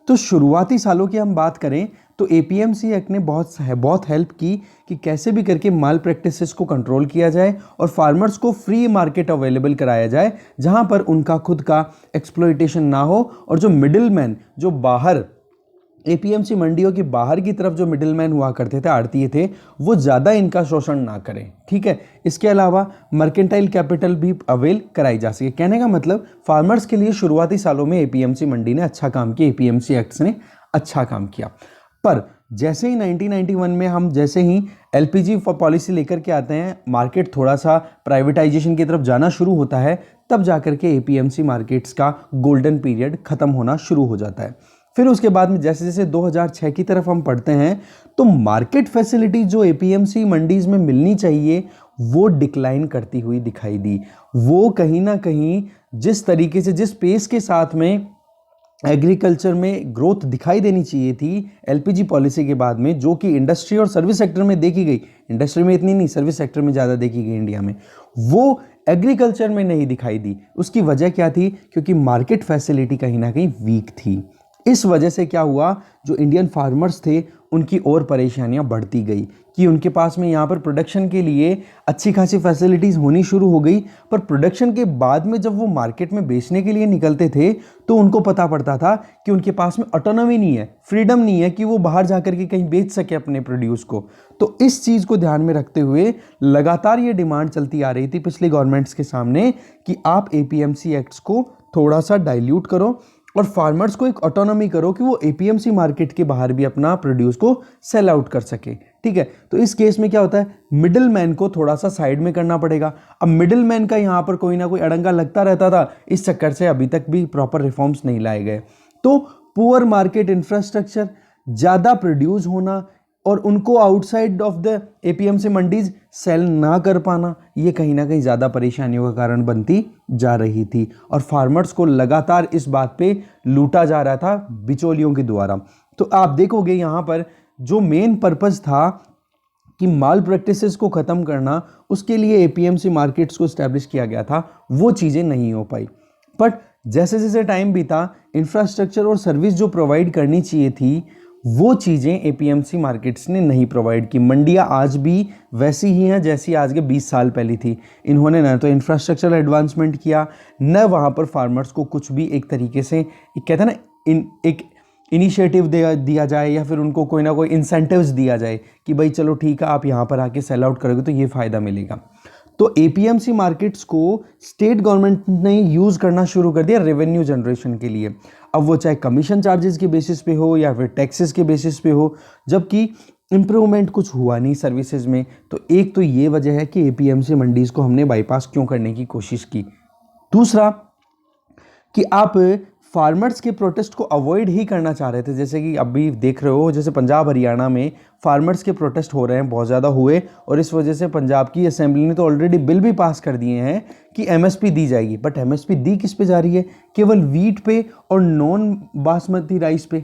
तो शुरुआती सालों की हम बात करें तो एपीएमसी एक्ट ने बहुत हेल्प की कि कैसे भी करके माल प्रैक्टिसेस को कंट्रोल किया जाए और फार्मर्स को फ्री मार्केट अवेलेबल कराया जाए, जहां पर उनका खुद का एक्सप्लॉयटेशन ना हो, और जो मिडिलमैन, जो बाहर एपीएमसी मंडियों की बाहर की तरफ जो मिडिलमैन हुआ करते थे, आड़तीये थे, वो ज़्यादा इनका शोषण ना करें, ठीक है। इसके अलावा मर्केंटाइल कैपिटल भी अवेल कराई जा सके। कहने का मतलब फार्मर्स के लिए शुरुआती सालों में एपीएमसी मंडी ने अच्छा काम किया, एपीएमसी एक्ट्स ने अच्छा काम किया। पर जैसे ही 1991 में हम जैसे ही एलपीजी पॉलिसी लेकर के आते हैं, मार्केट थोड़ा सा प्राइवेटाइजेशन की तरफ जाना शुरू होता है, तब जाकर के एपीएमसी मार्केट्स का गोल्डन पीरियड खत्म होना शुरू हो जाता है। फिर उसके बाद में जैसे जैसे 2006 की तरफ हम पढ़ते हैं तो मार्केट फैसिलिटी जो एपीएमसी मंडीज में मिलनी चाहिए वो डिक्लाइन करती हुई दिखाई दी। वो कहीं ना कहीं जिस तरीके से, जिस पेस के साथ में एग्रीकल्चर में ग्रोथ दिखाई देनी चाहिए थी एलपीजी पॉलिसी के बाद में, जो कि इंडस्ट्री और सर्विस सेक्टर में देखी गई, इंडस्ट्री में इतनी नहीं, सर्विस सेक्टर में ज़्यादा देखी गई इंडिया में, वो एग्रीकल्चर में नहीं दिखाई दी। उसकी वजह क्या थी? क्योंकि मार्केट फैसिलिटी कहीं ना कहीं वीक थी। इस वजह से क्या हुआ, जो इंडियन फार्मर्स थे उनकी और परेशानियां बढ़ती गई कि उनके पास में यहाँ पर प्रोडक्शन के लिए अच्छी खासी फैसिलिटीज़ होनी शुरू हो गई, पर प्रोडक्शन के बाद में जब वो मार्केट में बेचने के लिए निकलते थे तो उनको पता पड़ता था कि उनके पास में ऑटोनॉमी नहीं है, फ्रीडम नहीं है कि वो बाहर जाकर के कहीं बेच सके अपने प्रोड्यूस को। तो इस चीज़ को ध्यान में रखते हुए लगातार ये डिमांड चलती आ रही थी पिछली गवर्नमेंट्स के सामने कि आप एपीएमसी एक्ट्स को थोड़ा सा डाइल्यूट करो और फार्मर्स को एक ऑटोनॉमी करो कि वो एपीएमसी मार्केट के बाहर भी अपना प्रोड्यूस को सेल आउट कर सके। ठीक है, तो इस केस में क्या होता है, मिडिल मैन को थोड़ा सा साइड में करना पड़ेगा। अब मिडिल मैन का यहाँ पर कोई ना कोई अड़ंगा लगता रहता था, इस चक्कर से अभी तक भी प्रॉपर रिफॉर्म्स नहीं लाए गए। तो पुअर मार्केट इंफ्रास्ट्रक्चर, ज़्यादा प्रोड्यूस होना और उनको outside of the APMC mandis sell ना कर पाना, ये कहीं ना कहीं ज़्यादा परेशानियों का कारण बनती जा रही थी और फार्मर्स को लगातार इस बात पे लूटा जा रहा था बिचौलियों के द्वारा। तो आप देखोगे यहाँ पर जो मेन पर्पस था कि माल प्रैक्टिसेस को ख़त्म करना, उसके लिए एपीएमसी मार्केट्स को इस्टेब्लिश किया गया था, वो चीज़ें नहीं हो पाई। बट जैसे जैसे टाइम बीता, इंफ्रास्ट्रक्चर और सर्विस जो प्रोवाइड करनी चाहिए थी वो चीज़ें एपीएमसी मार्केट्स ने नहीं प्रोवाइड की। मंडियाँ आज भी वैसी ही हैं जैसी आज के 20 साल पहले थी। इन्होंने न तो इंफ्रास्ट्रक्चरल एडवांसमेंट किया, न वहाँ पर फार्मर्स को कुछ भी एक तरीके से कहते हैं ना एक इनिशिएटिव दिया जाए या फिर उनको कोई ना कोई इंसेंटिव्स दिया जाए कि भाई चलो ठीक है आप यहाँ पर आके सेल आउट करोगे तो ये फ़ायदा मिलेगा। तो एपीएमसी मार्केट्स को स्टेट गवर्नमेंट ने यूज़ करना शुरू कर दिया रेवेन्यू जनरेशन के लिए। अब वो चाहे कमीशन चार्जेस के बेसिस पे हो या फिर टैक्सेस के बेसिस पे हो, जबकि इम्प्रूवमेंट कुछ हुआ नहीं सर्विसेज में। तो एक तो ये वजह है कि एपीएमसी मंडीज़ को हमने बाईपास क्यों करने की कोशिश की। दूसरा कि आप फार्मर्स के प्रोटेस्ट को अवॉइड ही करना चाह रहे थे। जैसे कि अभी देख रहे हो, जैसे पंजाब हरियाणा में फार्मर्स के प्रोटेस्ट हो रहे हैं, बहुत ज़्यादा हुए, और इस वजह से पंजाब की असेंबली ने तो ऑलरेडी बिल भी पास कर दिए हैं कि एमएसपी दी जाएगी। बट एमएसपी दी किस पे जा रही है? केवल वीट पे और नॉन बासमती राइस पे।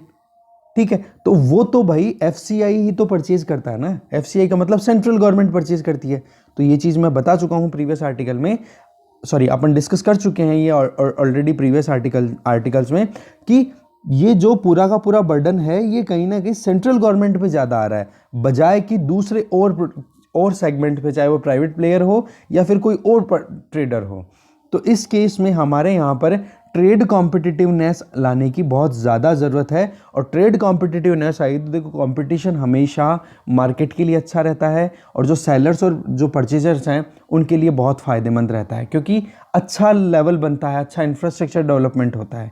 ठीक है, तो वो तो भाई एफसीआई ही तो परचेज करता है ना। एफसीआई का मतलब सेंट्रल गवर्नमेंट परचेज करती है। तो ये चीज़ मैं बता चुका हूँ प्रीवियस आर्टिकल में, सॉरी अपन डिस्कस कर चुके हैं ये ऑलरेडी प्रीवियस आर्टिकल्स में, कि ये जो पूरा का पूरा बर्डन है ये कहीं ना कहीं सेंट्रल गवर्नमेंट पे ज़्यादा आ रहा है, बजाय कि दूसरे और सेगमेंट पे, चाहे वो प्राइवेट प्लेयर हो या फिर कोई और ट्रेडर हो। तो इस केस में हमारे यहाँ पर ट्रेड कॉम्पिटिटिवनेस लाने की बहुत ज़्यादा ज़रूरत है। और ट्रेड कॉम्पिटिटिवनेस आई तो देखो, कंपटीशन हमेशा मार्केट के लिए अच्छा रहता है और जो सेलर्स और जो परचेजर्स हैं उनके लिए बहुत फ़ायदेमंद रहता है, क्योंकि अच्छा लेवल बनता है, अच्छा इंफ्रास्ट्रक्चर डेवलपमेंट होता है।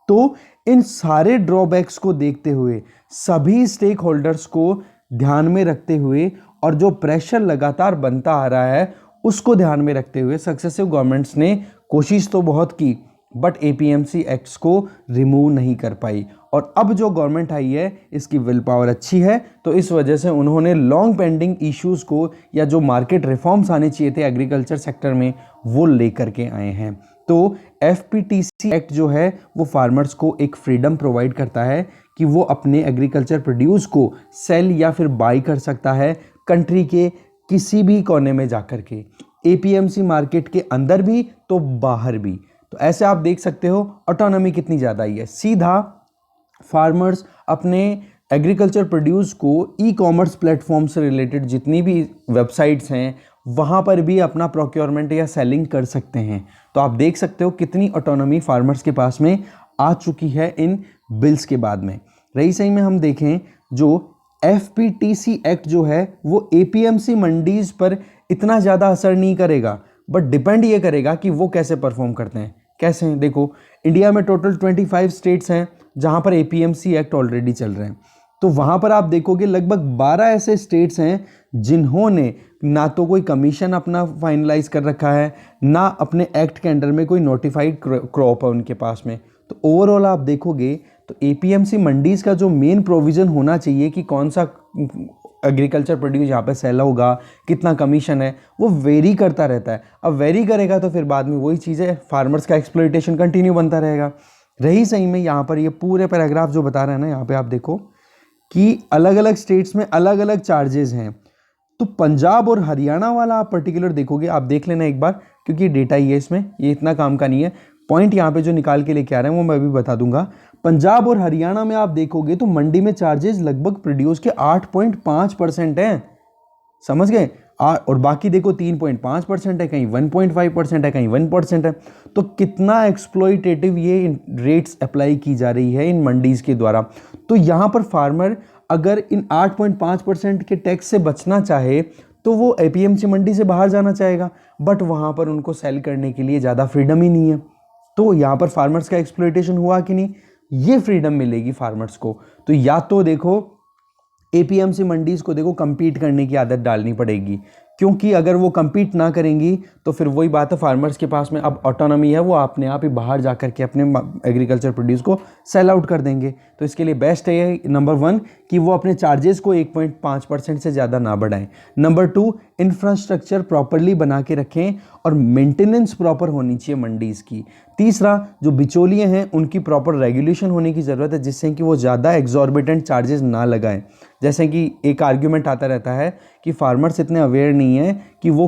तो इन सारे ड्रॉबैक्स को देखते हुए, सभी स्टेक होल्डर्स को ध्यान में रखते हुए और जो प्रेशर लगातार बनता आ रहा है उसको ध्यान में रखते हुए सक्सेसिव गवर्नमेंट्स ने कोशिश तो बहुत की, बट एपीएमसी एक्ट्स को रिमूव नहीं कर पाई। और अब जो गवर्नमेंट आई है इसकी विल पावर अच्छी है, तो इस वजह से उन्होंने लॉन्ग पेंडिंग इश्यूज़ को या जो मार्केट रिफॉर्म्स आने चाहिए थे एग्रीकल्चर सेक्टर में वो लेकर के आए हैं। तो एफपीटीसी एक्ट जो है वो फार्मर्स को एक फ्रीडम प्रोवाइड करता है कि वो अपने एग्रीकल्चर प्रोड्यूस को सेल या फिर बाई कर सकता है कंट्री के किसी भी कोने में जाकर के, एपीएमसी मार्केट के अंदर भी तो बाहर भी। तो ऐसे आप देख सकते हो ऑटोनॉमी कितनी ज़्यादा ही है। सीधा फार्मर्स अपने एग्रीकल्चर प्रोड्यूस को ई कॉमर्स प्लेटफॉर्म से रिलेटेड जितनी भी वेबसाइट्स हैं वहाँ पर भी अपना प्रोक्योरमेंट या सेलिंग कर सकते हैं। तो आप देख सकते हो कितनी ऑटोनॉमी फार्मर्स के पास में आ चुकी है इन बिल्स के बाद में। रही सही में हम देखें, जो एफपीटीसी एक्ट जो है वो एपीएमसी मंडीज पर इतना ज़्यादा असर नहीं करेगा, बट डिपेंड ये करेगा कि वो कैसे परफॉर्म करते हैं। कैसे हैं? देखो, इंडिया में टोटल 25 स्टेट्स हैं जहाँ पर एपीएमसी एक्ट ऑलरेडी चल रहे हैं। तो वहाँ पर आप देखोगे लगभग 12 ऐसे स्टेट्स हैं जिन्होंने ना तो कोई कमीशन अपना फाइनलाइज कर रखा है, ना अपने एक्ट के अंडर में कोई नोटिफाइड क्रॉप है उनके पास में। तो ओवरऑल आप देखोगे तो एपीएमसी मंडीज़ का जो मेन प्रोविज़न होना चाहिए कि कौन सा एग्रीकल्चर प्रोड्यूस यहाँ पे सेल होगा, कितना कमीशन है, वो वेरी करता रहता है। अब वेरी करेगा तो फिर बाद में वही चीज़ें फार्मर्स का एक्सप्लॉइटेशन कंटिन्यू बनता रहेगा। रही सही में यहाँ पर ये पूरे पैराग्राफ जो बता रहे हैं ना, यहाँ पे आप देखो कि अलग अलग स्टेट्स में अलग अलग चार्जेस हैं। तो पंजाब और हरियाणा वाला आप पर्टिकुलर देखोगे, आप देख लेना एक बार, क्योंकि डेटा ही है इसमें, ये इतना काम का नहीं है। पॉइंट यहाँ पे जो निकाल के लेके आ रहे हैं वो मैं भी बता दूंगा। पंजाब और हरियाणा में आप देखोगे तो मंडी में चार्जेस लगभग प्रोड्यूस के 8.5% हैं, समझ गए। और बाकी देखो 3.5% है, कहीं 1.5% है, कहीं 1% है। तो कितना एक्सप्लॉइटेटिव ये रेट्स अप्लाई की जा रही है इन मंडीज के द्वारा। तो यहाँ पर फार्मर अगर इन 8.5% के टैक्स से बचना चाहे तो वो एपीएमसी मंडी से बाहर जाना चाहेगा, बट वहाँ पर उनको सेल करने के लिए ज़्यादा फ्रीडम ही नहीं है। तो यहाँ पर फार्मर्स का एक्सप्लॉइटेशन हुआ कि नहीं, ये फ्रीडम मिलेगी फार्मर्स को। तो या तो देखो एपीएमसी मंडीज को देखो compete करने की आदत डालनी पड़ेगी, क्योंकि अगर वो compete ना करेंगी तो फिर वही बात है, फार्मर्स के पास में अब ऑटोनॉमी है, वो अपने आप ही बाहर जा कर के अपने एग्रीकल्चर प्रोड्यूस को सेल आउट कर देंगे। तो इसके लिए बेस्ट है नंबर 1 कि वो अपने चार्जेस को 1.5% से ज़्यादा ना बढ़ाएं। नंबर 2, इंफ्रास्ट्रक्चर प्रॉपरली बना के रखें और मेंटेनेंस प्रॉपर होनी चाहिए मंडीज़ की। तीसरा, जो बिचौलिए हैं उनकी प्रॉपर रेगुलेशन होने की ज़रूरत है, जिससे कि वो ज़्यादा एग्जॉर्बिटेंट चार्जेस ना लगाएं। जैसे कि एक आर्ग्यूमेंट आता रहता है कि फार्मर्स इतने अवेयर नहीं है कि वो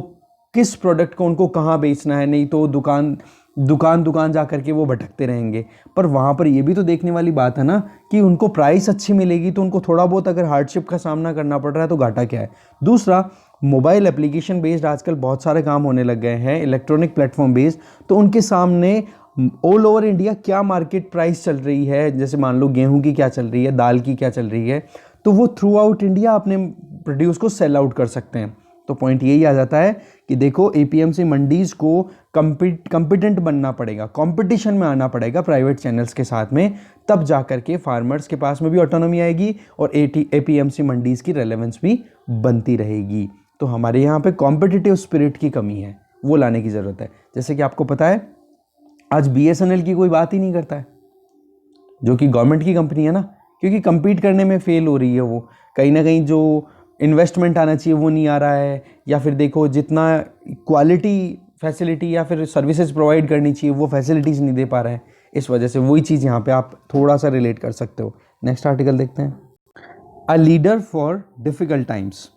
किस प्रोडक्ट को उनको कहाँ बेचना है, नहीं तो दुकान जा करके वो भटकते रहेंगे। पर वहाँ पर ये भी तो देखने वाली बात है ना कि उनको प्राइस अच्छी मिलेगी तो उनको थोड़ा बहुत अगर हार्डशिप का सामना करना पड़ रहा है तो घाटा क्या है। दूसरा, मोबाइल एप्लीकेशन बेस्ड आजकल बहुत सारे काम होने लग गए हैं, इलेक्ट्रॉनिक प्लेटफॉर्म बेस्ड। तो उनके सामने ऑल ओवर इंडिया क्या मार्केट प्राइस चल रही है, जैसे मान लो गेहूं की क्या चल रही है, दाल की क्या चल रही है, तो वो थ्रू आउट इंडिया अपने प्रोड्यूस को सेल आउट कर सकते हैं। तो पॉइंट यही आ जाता है कि देखो एपीएमसी मंडीज को कॉम्पिटेंट बनना पड़ेगा, कंपटीशन में आना पड़ेगा प्राइवेट चैनल्स के साथ में, तब जा करके फार्मर्स के पास में भी ऑटोनॉमी आएगी और एपीएमसी मंडीज की रेलेवेंस भी बनती रहेगी। तो हमारे यहाँ पे कॉम्पिटिटिव स्पिरिट की कमी है, वो लाने की ज़रूरत है। जैसे कि आपको पता है आज बीएसएनएल की कोई बात ही नहीं करता है, जो कि गवर्नमेंट की कंपनी है ना, क्योंकि compete करने में फेल हो रही है। वो कहीं ना कहीं जो इन्वेस्टमेंट आना चाहिए वो नहीं आ रहा है, या फिर देखो जितना क्वालिटी फैसिलिटी या फिर सर्विसेज प्रोवाइड करनी चाहिए वो फैसिलिटीज़ नहीं दे पा रहा है। इस वजह से वही चीज़ यहाँ पे आप थोड़ा सा रिलेट कर सकते हो। नेक्स्ट आर्टिकल देखते हैं, a leader for difficult times.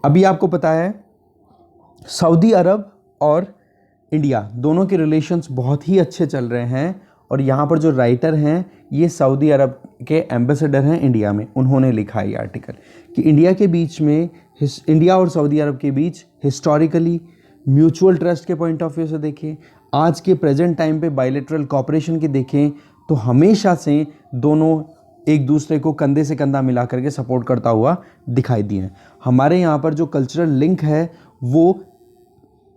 अभी आपको पता है सऊदी अरब और इंडिया दोनों के रिलेशंस बहुत ही अच्छे चल रहे हैं, और यहाँ पर जो राइटर हैं ये सऊदी अरब के एम्बेसडर हैं इंडिया में। उन्होंने लिखा है ये आर्टिकल कि इंडिया और सऊदी अरब के बीच हिस्टोरिकली म्यूचुअल ट्रस्ट के पॉइंट ऑफ व्यू से देखें, आज के प्रेजेंट टाइम पे बायलैटरल कोऑपरेशन की देखें, तो हमेशा से दोनों एक दूसरे को कंधे से कंधा मिला करके सपोर्ट करता हुआ दिखाई दिए हैं। हमारे यहाँ पर जो कल्चरल लिंक है वो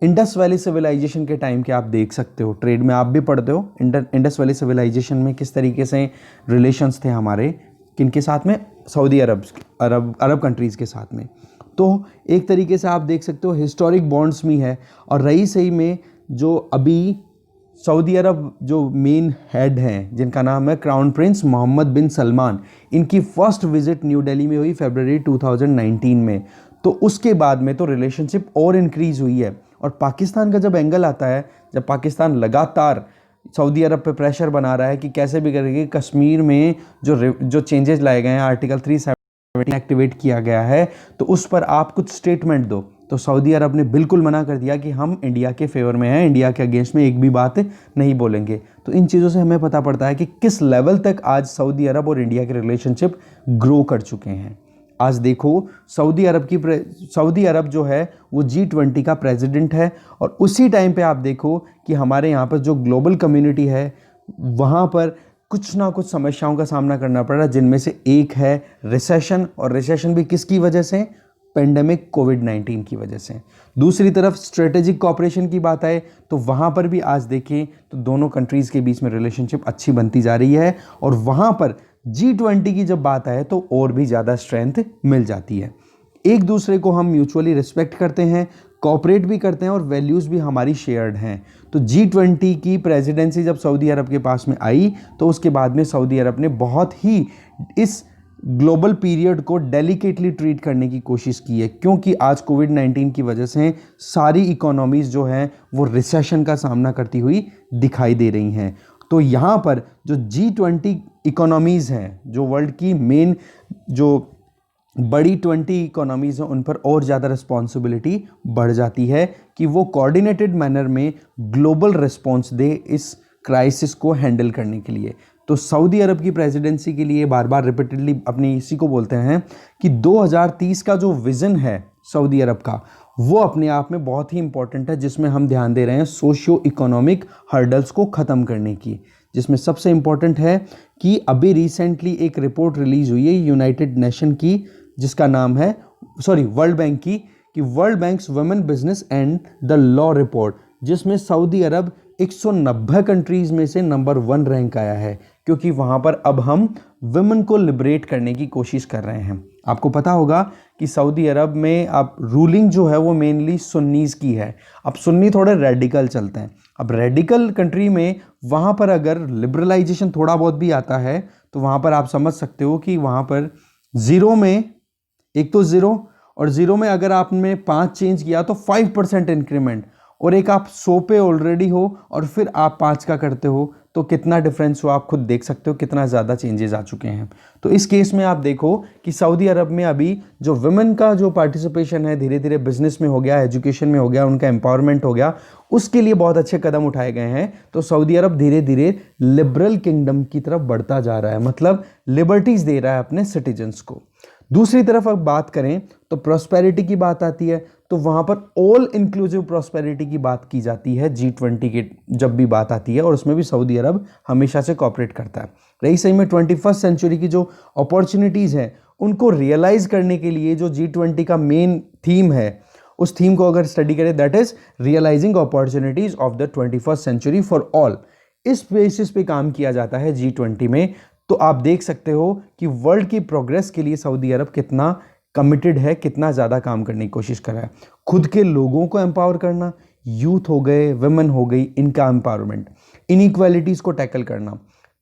इंडस वैली सिविलाइजेशन के टाइम के आप देख सकते हो, ट्रेड में आप भी पढ़ते हो इंडस वैली सिविलाइजेशन में किस तरीके से रिलेशंस थे हमारे किनके साथ में, सऊदी अरब कंट्रीज़ के साथ में। तो एक तरीके से आप देख सकते हो हिस्टोरिक बॉन्ड्स भी है। और रही सही में जो अभी सऊदी अरब जो मेन हेड हैं जिनका नाम है क्राउन प्रिंस मोहम्मद बिन सलमान, इनकी फर्स्ट विजिट न्यू दिल्ली में हुई फरवरी 2019 में। तो उसके बाद में तो रिलेशनशिप और इंक्रीज़ हुई है। और पाकिस्तान का जब एंगल आता है, जब पाकिस्तान लगातार सऊदी अरब पे प्रेशर बना रहा है कि कैसे भी करके कश्मीर में जो चेंजेस लाए गए हैं, आर्टिकल 370 एक्टिवेट किया गया है, तो उस पर आप कुछ स्टेटमेंट दो। तो सऊदी अरब ने बिल्कुल मना कर दिया कि हम इंडिया के फेवर में हैं, इंडिया के अगेंस्ट में एक भी बात नहीं बोलेंगे। तो इन चीज़ों से हमें पता पड़ता है कि किस लेवल तक आज सऊदी अरब और इंडिया के रिलेशनशिप ग्रो कर चुके हैं। आज देखो सऊदी अरब जो है वो G20 का प्रेसिडेंट है, और उसी टाइम पे आप देखो कि हमारे यहाँ पर जो ग्लोबल कम्युनिटी है वहाँ पर कुछ ना कुछ समस्याओं का सामना करना पड़ रहा है, जिनमें से एक है रिसेशन। और रिसेशन भी किसकी वजह से, पेंडेमिक कोविड-19 की वजह से। दूसरी तरफ स्ट्रेटेजिक कोऑपरेशन की बात आए तो वहाँ पर भी आज देखें तो दोनों कंट्रीज़ के बीच में रिलेशनशिप अच्छी बनती जा रही है, और वहाँ पर G20 की जब बात आए तो और भी ज़्यादा स्ट्रेंथ मिल जाती है। एक दूसरे को हम म्यूचुअली रिस्पेक्ट करते हैं, कोऑपरेट भी करते हैं और वैल्यूज़ भी हमारी शेयर्ड हैं। तो G20 की प्रेसिडेंसी जब सऊदी अरब के पास में आई तो उसके बाद में सऊदी अरब ने बहुत ही इस ग्लोबल पीरियड को डेलिकेटली ट्रीट करने की कोशिश की है, क्योंकि आज कोविड-19 की वजह से सारी इकोनॉमीज़ जो हैं वो रिसेशन का सामना करती हुई दिखाई दे रही हैं। तो यहाँ पर जो G20 इकोनॉमीज़ हैं, जो वर्ल्ड की मेन जो बड़ी 20 इकोनॉमीज़ हैं, उन पर और ज़्यादा रिस्पॉन्सिबिलिटी बढ़ जाती है कि वो कोऑर्डिनेटेड मैनर में ग्लोबल रिस्पॉन्स दे इस क्राइसिस को हैंडल करने के लिए। तो सऊदी अरब की प्रेसिडेंसी के लिए बार बार रिपीटेडली अपने इसी को बोलते हैं कि 2030 का जो विज़न है सऊदी अरब का, वो अपने आप में बहुत ही इंपॉर्टेंट है, जिसमें हम ध्यान दे रहे हैं सोशियो इकोनॉमिक हर्डल्स को ख़त्म करने की। जिसमें सबसे इंपॉर्टेंट है कि अभी रिसेंटली एक रिपोर्ट रिलीज़ हुई है यूनाइटेड नेशन की, जिसका नाम है वर्ल्ड बैंक की, कि world banks women business and the law report, जिसमें सऊदी अरब 190 कंट्रीज़ में से नंबर 1 रैंक आया है, क्योंकि वहाँ पर अब हम वुमेन को लिबरेट करने की कोशिश कर रहे हैं। आपको पता होगा कि सऊदी अरब में अब रूलिंग जो है वो मेनली सुन्नीज़ की है। अब सुन्नी थोड़े रेडिकल चलते हैं। अब रेडिकल कंट्री में वहाँ पर अगर लिबरलाइजेशन थोड़ा बहुत भी आता है तो वहाँ पर आप समझ सकते हो कि वहाँ पर ज़ीरो में, एक तो ज़ीरो, और ज़ीरो में अगर आपने 5 चेंज किया तो 5% इंक्रीमेंट, और एक आप 100 पे ऑलरेडी हो और फिर आप 5 का करते हो तो कितना डिफरेंस हो, आप खुद देख सकते हो कितना ज़्यादा चेंजेस आ चुके हैं। तो इस केस में आप देखो कि सऊदी अरब में अभी जो वुमेन का जो पार्टिसिपेशन है धीरे धीरे बिजनेस में हो गया, एजुकेशन में हो गया, उनका एम्पावरमेंट हो गया, उसके लिए बहुत अच्छे कदम उठाए गए हैं। तो सऊदी अरब धीरे धीरे लिबरल किंगडम की तरफ बढ़ता जा रहा है, मतलब लिबर्टीज़ दे रहा है अपने सिटीजन्स को। दूसरी तरफ अब बात करें तो प्रॉस्पेरिटी की बात आती है, तो वहाँ पर ऑल इंक्लूसिव प्रॉस्पेरिटी की बात की जाती है G20 की जब भी बात आती है, और उसमें भी सऊदी अरब हमेशा से कोऑपरेट करता है। रही सही में 21st सेंचुरी की जो अपॉर्चुनिटीज़ हैं उनको रियलाइज़ करने के लिए जो G20 का मेन थीम है, उस थीम को अगर स्टडी करें, that is realizing opportunities of the 21st century for all, इस बेसिस पे काम किया जाता है G20 में। तो आप देख सकते हो कि वर्ल्ड की प्रोग्रेस के लिए सऊदी अरब कितना कमिटेड है, कितना ज़्यादा काम करने की कोशिश कर रहा है। खुद के लोगों को एम्पावर करना, यूथ हो गए, वुमेन हो गई, इनका एम्पावरमेंट, इनइक्वालिटीज़ को टैकल करना,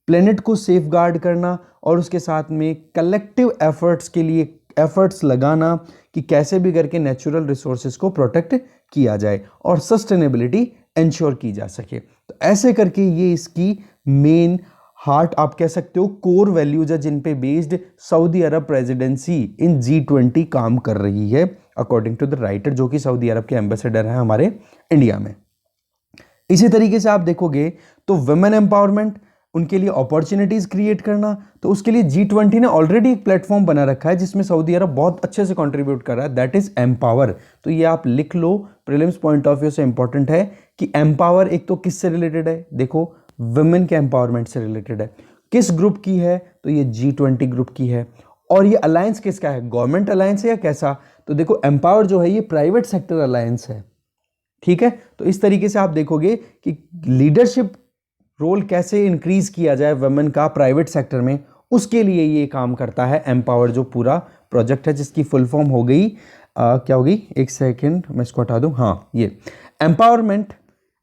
प्लेनेट को सेफ गार्ड करना, और उसके साथ में कलेक्टिव एफर्ट्स के लिए एफर्ट्स लगाना कि कैसे भी करके नेचुरल रिसोर्सेज को प्रोटेक्ट किया जाए और सस्टेनेबिलिटी इंश्योर की जा सके। तो ऐसे करके ये इसकी मेन हार्ट आप कह सकते हो, कोर वैल्यूज है जिन पे बेस्ड सऊदी अरब प्रेसिडेंसी इन G20 काम कर रही है, अकॉर्डिंग टू द राइटर, जो कि सऊदी अरब के एम्बेसडर हैं हमारे इंडिया में। इसी तरीके से आप देखोगे तो वुमेन एम्पावरमेंट, उनके लिए अपॉर्चुनिटीज़ क्रिएट करना, तो उसके लिए G20 ने ऑलरेडी एक प्लेटफॉर्म बना रखा है जिसमें सऊदी अरब बहुत अच्छे से कंट्रीब्यूट कर रहा है, दैट इज़ एम्पावर। तो ये आप लिख लो, प्रीलिम्स पॉइंट ऑफ व्यू से इंपॉर्टेंट है कि एम्पावर एक तो किससे रिलेटेड है, देखो वुमेन के एम्पावरमेंट से रिलेटेड है। किस ग्रुप की है, तो ये G20 ग्रुप की है। और ये अलायंस किसका है, गवर्नमेंट अलायंस है या कैसा, तो देखो एम्पावर जो है ये प्राइवेट सेक्टर अलायंस है, ठीक है। तो इस तरीके से आप देखोगे कि लीडरशिप रोल कैसे इंक्रीज किया जाए वुमेन का प्राइवेट सेक्टर में, उसके लिए ये काम करता है एम्पावर, जो पूरा प्रोजेक्ट है, जिसकी फुल फॉर्म हो गई क्या होगी, एक सेकेंड मैं इसको हटा दूं, हाँ, ये empowerment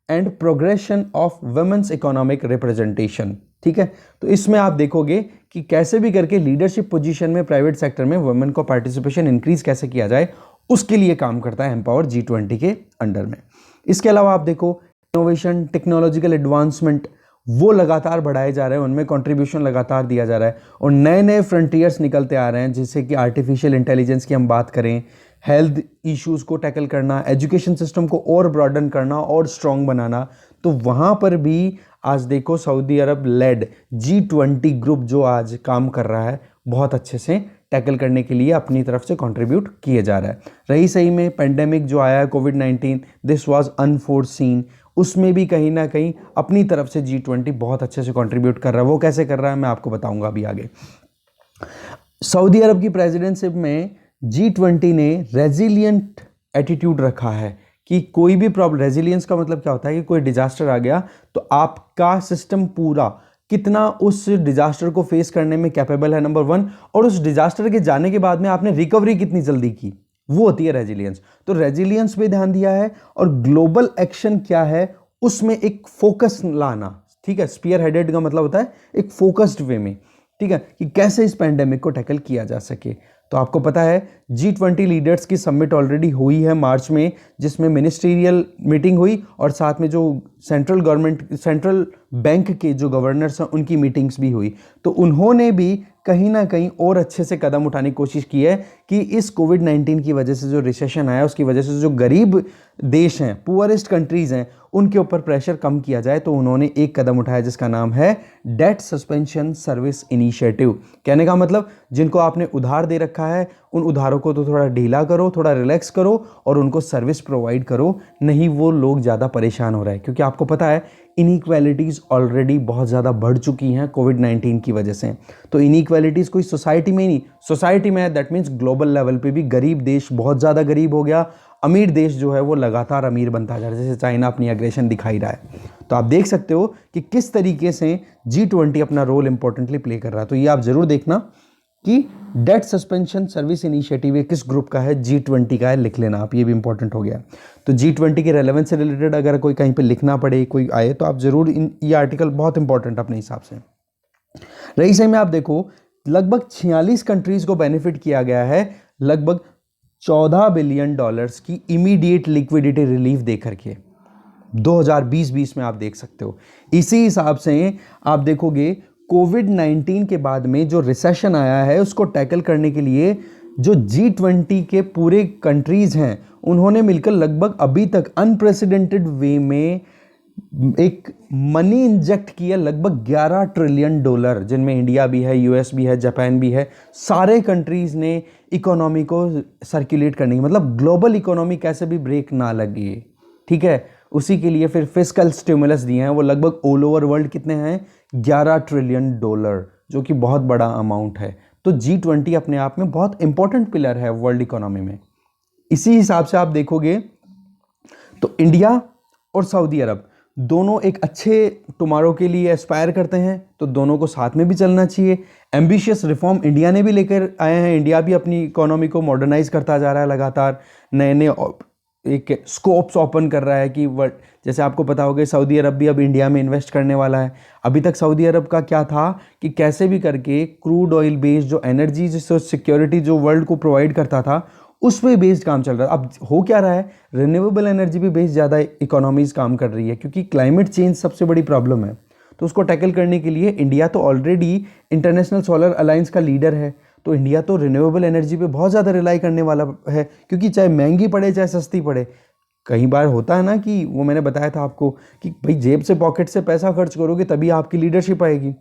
and progression of womens economic representation, ठीक है। तो इसमें आप देखोगे कि कैसे भी करके लीडरशिप पोजीशन में प्राइवेट सेक्टर में वुमेन को पार्टिसिपेशन इंक्रीज कैसे किया जाए, उसके लिए काम करता है एम्पावर G20 के अंडर में। इसके अलावा आप देखो इनोवेशन, टेक्नोलॉजिकल एडवांसमेंट, वो लगातार बढ़ाए जा रहे हैं, उनमें कंट्रीब्यूशन लगातार दिया जा रहा है, और नए नए फ्रंटियर्स निकलते आ रहे हैं, जैसे कि आर्टिफिशियल इंटेलिजेंस की हम बात करें, हेल्थ इश्यूज़ को टैकल करना, एजुकेशन सिस्टम को और ब्रॉडन करना और स्ट्रॉन्ग बनाना। तो वहाँ पर भी आज देखो सऊदी अरब लेड G20 ग्रुप जो आज काम कर रहा है, बहुत अच्छे से टैकल करने के लिए अपनी तरफ से कंट्रीब्यूट किए जा रहा है। रही सही में पेंडेमिक जो आया है कोविड-19, दिस वाज अनफोर्सीन, उसमें भी कहीं ना कहीं अपनी तरफ से G20 बहुत अच्छे से कंट्रीब्यूट कर रहा है। वो कैसे कर रहा है मैं आपको बताऊंगा अभी आगे। सऊदी अरब की प्रेसिडेंटशिप में G20 ने रेजिलियंट एटीट्यूड रखा है कि कोई भी प्रॉब्लम, रेजिलियंस का मतलब क्या होता है कि कोई डिजास्टर आ गया तो आपका सिस्टम पूरा कितना उस डिजास्टर को फेस करने में कैपेबल है, नंबर 1, और उस डिजास्टर के जाने के बाद में आपने रिकवरी कितनी जल्दी की, वो होती है रेजिलियंस। तो रेजिलियंस पे ध्यान दिया है, और ग्लोबल एक्शन क्या है उसमें एक फोकस लाना, ठीक है। स्पीयर हेडेड का मतलब होता है एक फोकस्ड वे में, ठीक है, कि कैसे इस पैंडेमिक को टैकल किया जा सके। तो आपको पता है G20 लीडर्स की समिट ऑलरेडी हुई है मार्च में, जिसमें मिनिस्ट्रियल मीटिंग हुई, और साथ में जो सेंट्रल बैंक के जो गवर्नर्स हैं उनकी मीटिंग्स भी हुई। तो उन्होंने भी कहीं ना कहीं और अच्छे से कदम उठाने की कोशिश की है कि इस कोविड-19 की वजह से जो रिसेशन आया, उसकी वजह से जो गरीब देश हैं, पुअरेस्ट कंट्रीज़ हैं, उनके ऊपर प्रेशर कम किया जाए। तो उन्होंने एक कदम उठाया जिसका नाम है डेट सस्पेंशन सर्विस इनिशिएटिव। कहने का मतलब, जिनको आपने उधार दे रखा है उन उधारों को तो थोड़ा ढीला करो, थोड़ा रिलैक्स करो, और उनको सर्विस प्रोवाइड करो, नहीं वो लोग ज़्यादा परेशान हो रहे हैं। क्योंकि आपको पता है इनइक्वालिटीज़ ऑलरेडी बहुत ज़्यादा बढ़ चुकी हैं कोविड-19 की वजह से। तो इनइक्वालिटीज़ कोई सोसाइटी में ही नहीं, सोसाइटी में दैट मीन्स ग्लोबल लेवल पे भी गरीब देश बहुत ज़्यादा गरीब हो गया, अमीर देश जो है वो लगातार अमीर बनता जा रहा है, जैसे चाइना अपनी एग्रेशन दिखाई रहा है। तो आप देख सकते हो कि किस तरीके से G20 अपना रोल इंपॉर्टेंटली प्ले कर रहा है। तो ये आप जरूर देखना कि डेट सस्पेंशन सर्विस इनिशिएटिव किस ग्रुप का है, G20 का है, लिख लेना आप, ये भी इंपॉर्टेंट हो गया। तो G20 के रेलेवेंस से रिलेटेड अगर कोई कहीं पे लिखना पड़े, कोई आए, तो आप जरूर ये आर्टिकल बहुत इंपॉर्टेंट अपने हिसाब से। रही सही में आप देखो, लगभग 46 कंट्रीज को बेनिफिट किया गया है, लगभग $14 बिलियन की इमीडिएट लिक्विडिटी रिलीफ दे करके 2020 में आप देख सकते हो। इसी हिसाब से आप देखोगे कोविड-19 के बाद में जो रिसेशन आया है उसको टैकल करने के लिए जो G20 के पूरे कंट्रीज हैं उन्होंने मिलकर लगभग अभी तक अनप्रेसिडेंटेड वे में एक मनी इंजेक्ट किया, लगभग $11 ट्रिलियन, जिनमें इंडिया भी है, यूएस भी है, जापान भी है। सारे कंट्रीज ने इकोनॉमी को सर्कुलेट करने की, मतलब ग्लोबल इकोनॉमी कैसे भी ब्रेक ना लगे, ठीक है, उसी के लिए फिर फिस्कल स्टिमुलस दिए हैं। वो लगभग ऑल ओवर वर्ल्ड कितने हैं, $11 ट्रिलियन, जो कि बहुत बड़ा अमाउंट है। तो G20 अपने आप में बहुत इंपॉर्टेंट पिलर है वर्ल्ड इकोनॉमी में। इसी हिसाब से आप देखोगे तो इंडिया और सऊदी अरब दोनों एक अच्छे टुमारो के लिए एस्पायर करते हैं, तो दोनों को साथ में भी चलना चाहिए। एम्बिशियस रिफॉर्म इंडिया ने भी लेकर आए हैं, इंडिया भी अपनी इकोनॉमी को मॉडर्नाइज करता जा रहा है, लगातार नए नए एक स्कोप्स ओपन कर रहा है कि जैसे आपको पता होगा सऊदी अरब भी अब इंडिया में इन्वेस्ट करने वाला है। अभी तक सऊदी अरब का क्या था कि कैसे भी करके क्रूड ऑयल बेस्ड जो एनर्जी जिससे सिक्योरिटी जो वर्ल्ड को प्रोवाइड करता था उस पे बेस्ड काम चल रहा है। अब हो क्या रहा है, रिन्यूएबल एनर्जी भी बेस्ड ज़्यादा इकोनॉमीज काम कर रही है, क्योंकि क्लाइमेट चेंज सबसे बड़ी प्रॉब्लम है। तो उसको टैकल करने के लिए इंडिया तो ऑलरेडी इंटरनेशनल सोलर अलायंस का लीडर है, तो इंडिया तो रिन्यूएबल एनर्जी पे बहुत ज़्यादा रिलाई करने वाला है, क्योंकि चाहे महंगी पड़े चाहे सस्ती पड़े। कई बार होता है ना कि वो मैंने बताया था आपको कि भाई जेब से पॉकेट से पैसा खर्च करोगे तभी आपकी लीडरशिप आएगी,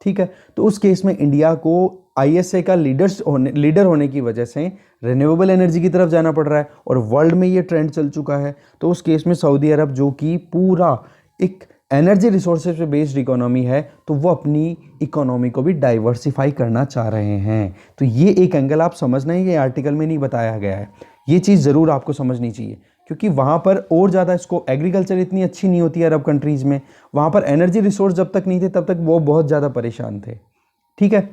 ठीक है। तो उस केस में इंडिया को ISA का लीडर होने की वजह से रिन्यूएबल एनर्जी की तरफ जाना पड़ रहा है, और वर्ल्ड में ये ट्रेंड चल चुका है। तो उस केस में सऊदी अरब जो कि पूरा एक एनर्जी रिसोर्सेज पे बेस्ड इकोनॉमी है, तो वो अपनी इकोनॉमी को भी डाइवर्सिफाई करना चाह रहे हैं। तो ये एक एंगल आप समझना है, ये आर्टिकल में नहीं बताया गया है, ये चीज़ ज़रूर आपको समझनी चाहिए, क्योंकि वहाँ पर और ज़्यादा इसको एग्रीकल्चर इतनी अच्छी नहीं होती है अरब कंट्रीज़ में, वहाँ पर एनर्जी रिसोर्स जब तक नहीं थे तब तक वो बहुत ज़्यादा परेशान थे, ठीक है।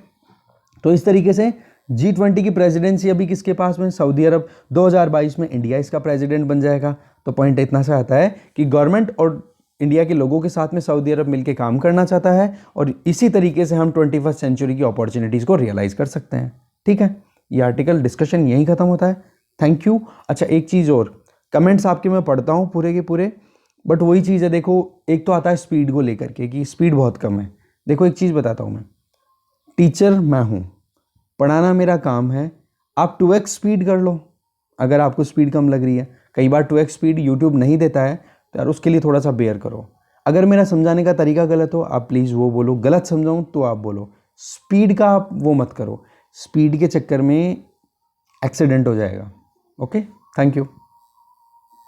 तो इस तरीके से G20 की प्रेसिडेंसी अभी किसके पास में, सऊदी अरब। 2022 में इंडिया इसका प्रेसिडेंट बन जाएगा। तो पॉइंट इतना सा आता है कि गवर्नमेंट और इंडिया के लोगों के साथ में सऊदी अरब मिलकर काम करना चाहता है, और इसी तरीके से हम 21st सेंचुरी की अपॉर्चुनिटीज़ को रियलाइज़ कर सकते हैं, ठीक है। ये आर्टिकल डिस्कशन यहीं ख़त्म होता है। Thank you. अच्छा, एक चीज़ और, कमेंट्स आपके मैं पढ़ता हूँ पूरे के पूरे, बट वही चीज़ है, देखो एक तो आता है स्पीड को लेकर के कि स्पीड बहुत कम है। देखो एक चीज़ बताता हूँ, मैं टीचर मैं हूँ, पढ़ाना मेरा काम है। आप 2x स्पीड कर लो अगर आपको स्पीड कम लग रही है। कई बार 2x स्पीड यूट्यूब नहीं देता है, तो यार उसके लिए थोड़ा सा बेयर करो। अगर मेरा समझाने का तरीका गलत हो आप प्लीज़ वो बोलो, गलत समझाऊँ तो आप बोलो। स्पीड का आप वो मत करो, स्पीड के चक्कर में एक्सीडेंट हो जाएगा। Okay, thank you.